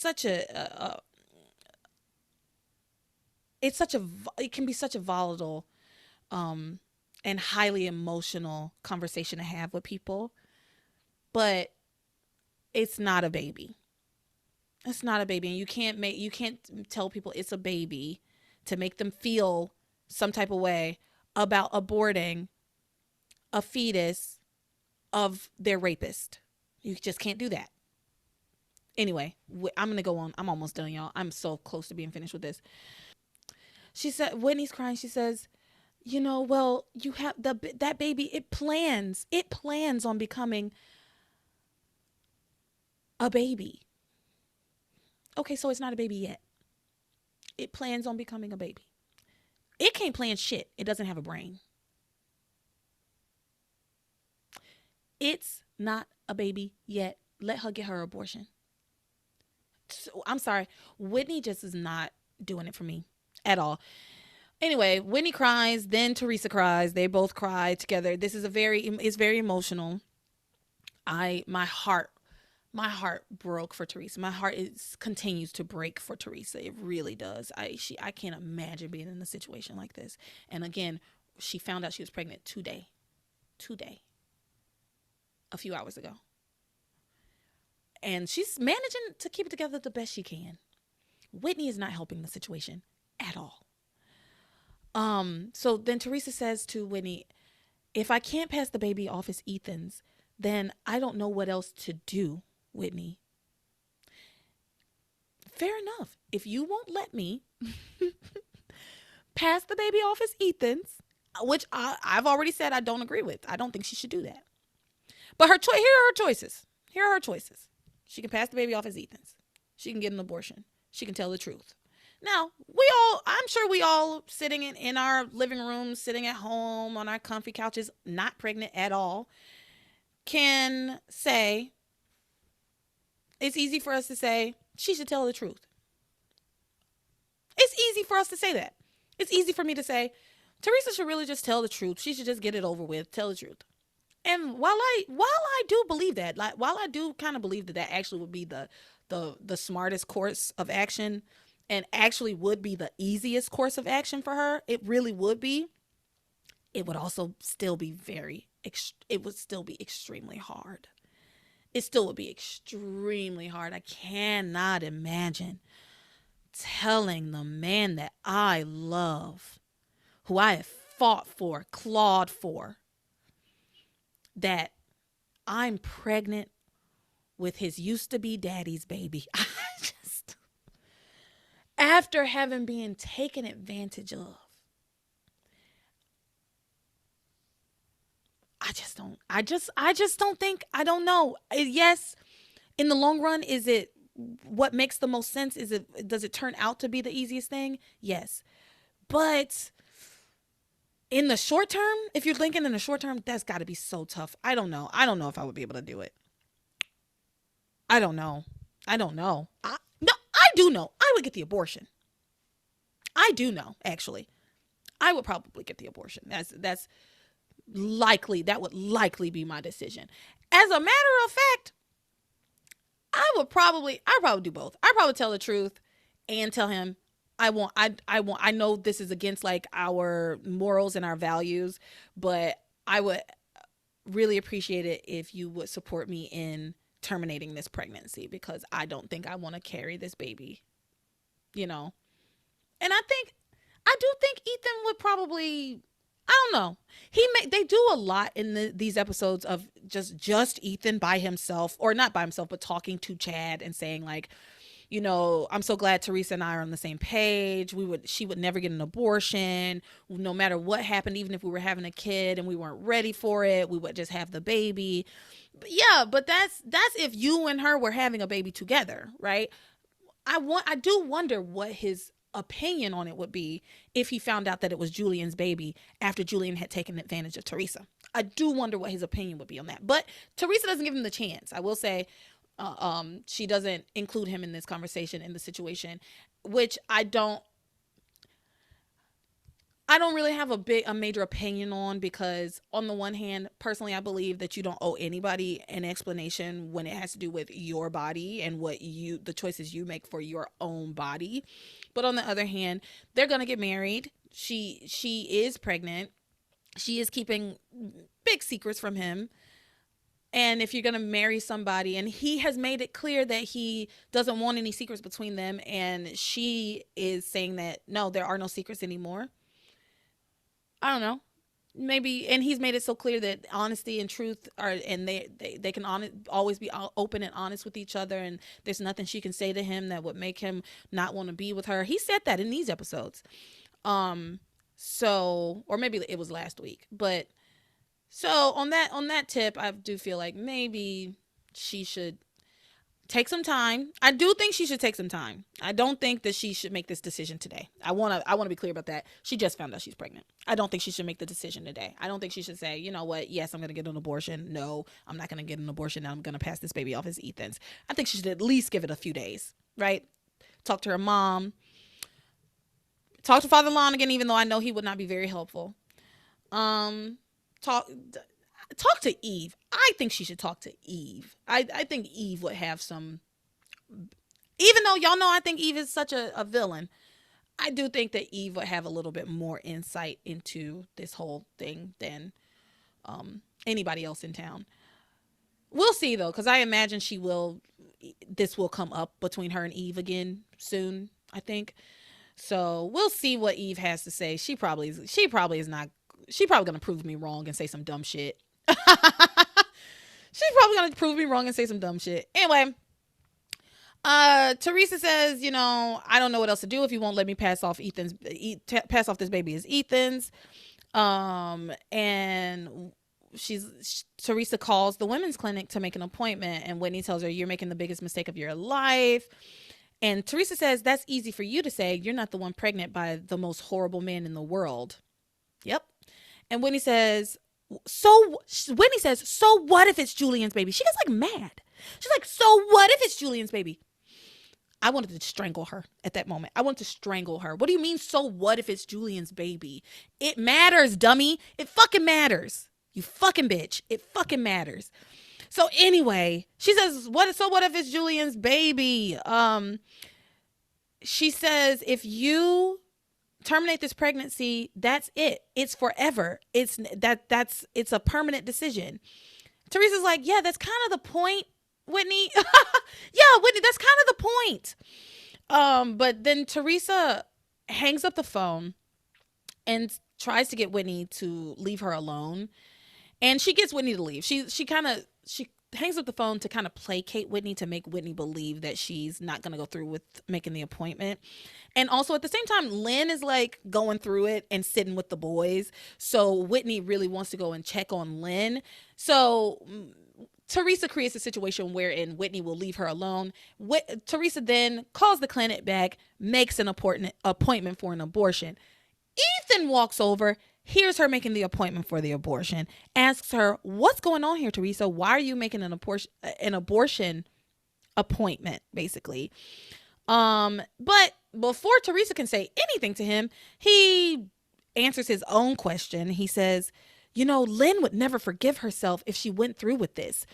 can be such a volatile, and highly emotional conversation to have with people, but it's not a baby. It's not a baby, and you can't tell people it's a baby to make them feel some type of way about aborting a fetus of their rapist. You just can't do that. Anyway, I'm going to go on. I'm almost done, y'all. I'm so close to being finished with this. She said, Whitney's crying. She says, well, you have that baby. It plans on becoming a baby. Okay, so it's not a baby yet. It plans on becoming a baby. It can't plan shit. It doesn't have a brain. It's not a baby yet. Let her get her abortion. So, I'm sorry. Whitney just is not doing it for me at all. Anyway, Whitney cries, then Teresa cries. They both cry together. This is it's very emotional. My heart broke for Teresa. My heart continues to break for Teresa. It really does. I can't imagine being in a situation like this. And again, she found out she was pregnant today, a few hours ago. And she's managing to keep it together the best she can. Whitney is not helping the situation at all. So then Teresa says to Whitney, if I can't pass the baby off as Ethan's, then I don't know what else to do, Whitney. Fair enough. If you won't let me pass the baby off as Ethan's, which I've already said I don't agree with. I don't think she should do that. But here are her choices. She can pass the baby off as Ethan's. She can get an abortion. She can tell the truth. Now, I'm sure we all sitting in our living rooms, sitting at home on our comfy couches, not pregnant at all, can say, it's easy for us to say, she should tell the truth. It's easy for us to say that. It's easy for me to say, Teresa should really just tell the truth. She should just get it over with, tell the truth. And while I do believe that, like while I do kind of believe that that actually would be the smartest course of action, and actually would be the easiest course of action for her, it really would be. It would also still be it would still be extremely hard. It still would be extremely hard. I cannot imagine telling the man that I love, who I have fought for, clawed for, that I'm pregnant with his used to be daddy's baby. I just, after having been taken advantage of, I just don't think, I don't know. Yes, in the long run, is it what makes the most sense? Does it turn out to be the easiest thing? Yes. But in the short term, if you're thinking in the short term, that's got to be so tough. I don't know. I don't know if I would be able to do it. I don't know. No, I do know. I would get the abortion. I do know, actually. I would probably get the abortion. That's likely. That would likely be my decision. As a matter of fact, I'd probably do both. I'd probably tell the truth and tell him, I know this is against like our morals and our values, but I would really appreciate it if you would support me in terminating this pregnancy, because I don't think I want to carry this baby, you know? And I do think Ethan would probably, I don't know. They do a lot in these episodes of just Ethan by himself, or not by himself, but talking to Chad and saying like, you know, I'm so glad Teresa and I are on the same page. She would never get an abortion, no matter what happened. Even if we were having a kid and we weren't ready for it, we would just have the baby. But yeah, but that's if you and her were having a baby together, right? I do wonder what his opinion on it would be if he found out that it was Julian's baby after Julian had taken advantage of Teresa. I do wonder what his opinion would be on that. But Teresa doesn't give him the chance. I will say, she doesn't include him in this conversation, in the situation, which I don't really have a major opinion on, because on the one hand, personally, I believe that you don't owe anybody an explanation when it has to do with your body and the choices you make for your own body. But on the other hand, they're going to get married. She is pregnant. She is keeping big secrets from him. And if you're going to marry somebody, and he has made it clear that he doesn't want any secrets between them, and she is saying that, no, there are no secrets anymore. I don't know. Maybe, and he's made it so clear that honesty and truth and they can always be open and honest with each other, and there's nothing she can say to him that would make him not want to be with her. He said that in these episodes. So, or maybe it was last week, but so on that tip, I do feel like maybe she should take some time. I do think she should take some time. I don't think that she should make this decision today. I want to be clear about that. She just found out she's pregnant. I don't think she should make the decision today. I don't think she should say, you know what, yes, I'm going to get an abortion. No, I'm not going to get an abortion. Now I'm going to pass this baby off as Ethan's. I think she should at least give it a few days, right? Talk to her mom. Talk to Father Lonigan, even though I know he would not be very helpful. Talk to Eve. I think she should talk to Eve. I think Eve would have some, even though y'all know I think Eve is such a villain, I do think that Eve would have a little bit more insight into this whole thing than anybody else in town. We'll see though, because I imagine this will come up between her and Eve again soon, I think. So we'll see what Eve has to say. She probably is not. She's probably going to prove me wrong and say some dumb shit. She's probably going to prove me wrong and say some dumb shit. Anyway, Teresa says, you know, I don't know what else to do if you won't let me pass off this baby as Ethan's. And Teresa calls the women's clinic to make an appointment, and Whitney tells her, you're making the biggest mistake of your life. And Teresa says, that's easy for you to say. You're not the one pregnant by the most horrible man in the world. Yep. And Whitney says, so what if it's Julian's baby? She gets like mad. She's like, so what if it's Julian's baby? I wanted to strangle her at that moment. I wanted to strangle her. What do you mean, so what if it's Julian's baby? It matters, dummy. It fucking matters. You fucking bitch. It fucking matters. So anyway, she says, what if it's Julian's baby? She says, if you terminate this pregnancy, that's it. It's forever. It's a permanent decision. Teresa's like, yeah, that's kind of the point, Whitney. Yeah, Whitney, that's kind of the point. But then Teresa hangs up the phone and tries to get Whitney to leave her alone. And she gets Whitney to leave. She hangs up the phone to kind of placate Whitney, to make Whitney believe that she's not going to go through with making the appointment. And also at the same time, Lynn is like going through it and sitting with the boys. So Whitney really wants to go and check on Lynn. So Teresa creates a situation wherein Whitney will leave her alone. Teresa then calls the clinic back, makes an appointment for an abortion. Ethan walks over, hears her making the appointment for the abortion, asks her, what's going on here, Teresa? Why are you making an abortion appointment, basically? But before Teresa can say anything to him, he answers his own question. He says, Lynn would never forgive herself if she went through with this.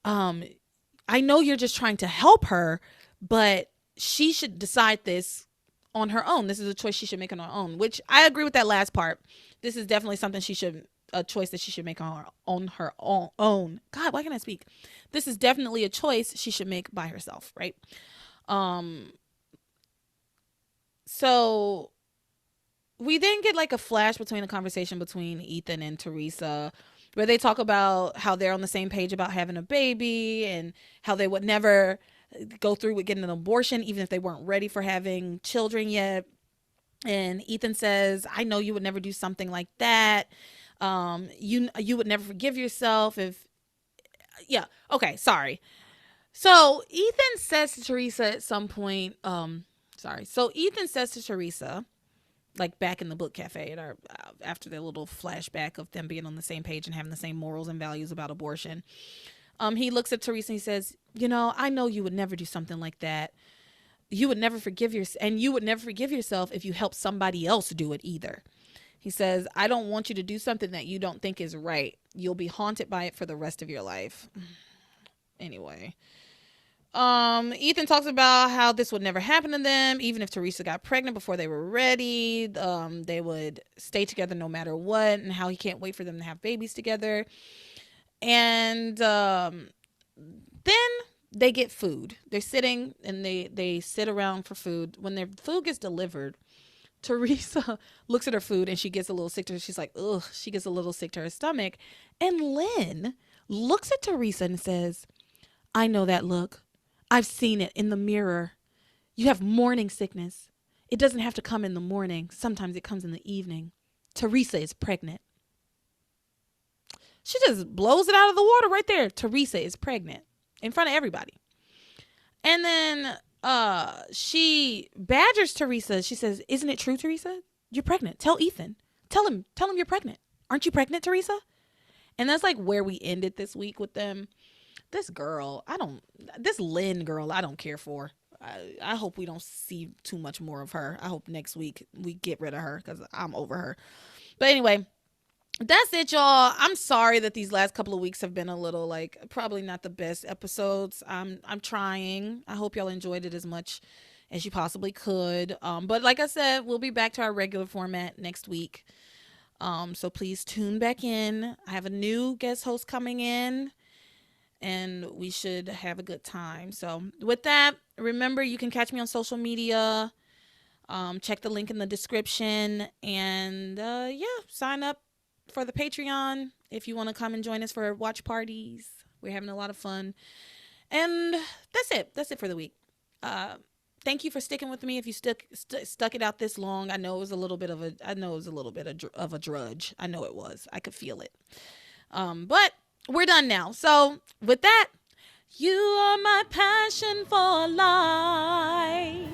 I know you're just trying to help her, but she should decide this on her own. This is a choice she should make on her own, which I agree with that last part. This is definitely something a choice that she should make on her own. God, why can't I speak? This is definitely a choice she should make by herself, right? So we then get like a flash between a conversation between Ethan and Teresa, where they talk about how they're on the same page about having a baby and how they would never go through with getting an abortion, even if they weren't ready for having children yet. And Ethan says, I know you would never do something like that. You would never forgive yourself if, yeah. Okay. Sorry. So Ethan says to Teresa at some point, So Ethan says to Teresa, like back in the book cafe, after their little flashback of them being on the same page and having the same morals and values about abortion, he looks at Teresa and he says, I know you would never do something like that. You would never forgive yourself if you help somebody else do it either. He says, I don't want you to do something that you don't think is right. You'll be haunted by it for the rest of your life. Anyway, Ethan talks about how this would never happen to them. Even if Teresa got pregnant before they were ready, they would stay together no matter what, and how he can't wait for them to have babies together. And then they get food. They're sitting and they sit around for food. When their food gets delivered, Teresa looks at her food and she gets a little sick to her. She's like, ugh, she gets a little sick to her stomach. And Lynn looks at Teresa and says, I know that look. I've seen it in the mirror. You have morning sickness. It doesn't have to come in the morning. Sometimes it comes in the evening. Teresa is pregnant. She just blows it out of the water right there. Teresa is pregnant in front of everybody. And then she badgers Teresa. She says, isn't it true, Teresa? You're pregnant. Tell Ethan. Tell him you're pregnant. Aren't you pregnant, Teresa? And that's like where we ended this week with them. This Lynn girl, I don't care for. I hope we don't see too much more of her. I hope next week we get rid of her because I'm over her. But anyway, that's it, y'all. I'm sorry that these last couple of weeks have been a little probably not the best episodes. I'm trying. I hope y'all enjoyed it as much as you possibly could. But like I said, we'll be back to our regular format next week. So please tune back in. I have a new guest host coming in, and we should have a good time. So with that, remember you can catch me on social media. Check the link in the description, and sign up for the Patreon if you want to come and join us for watch parties. We're having a lot of fun. And that's it for the week. Thank you for sticking with me. If you stuck it out this long, I know it was a little bit of a drudge. I know it was. I could feel it. But we're done now. So with that, you are my passion for life.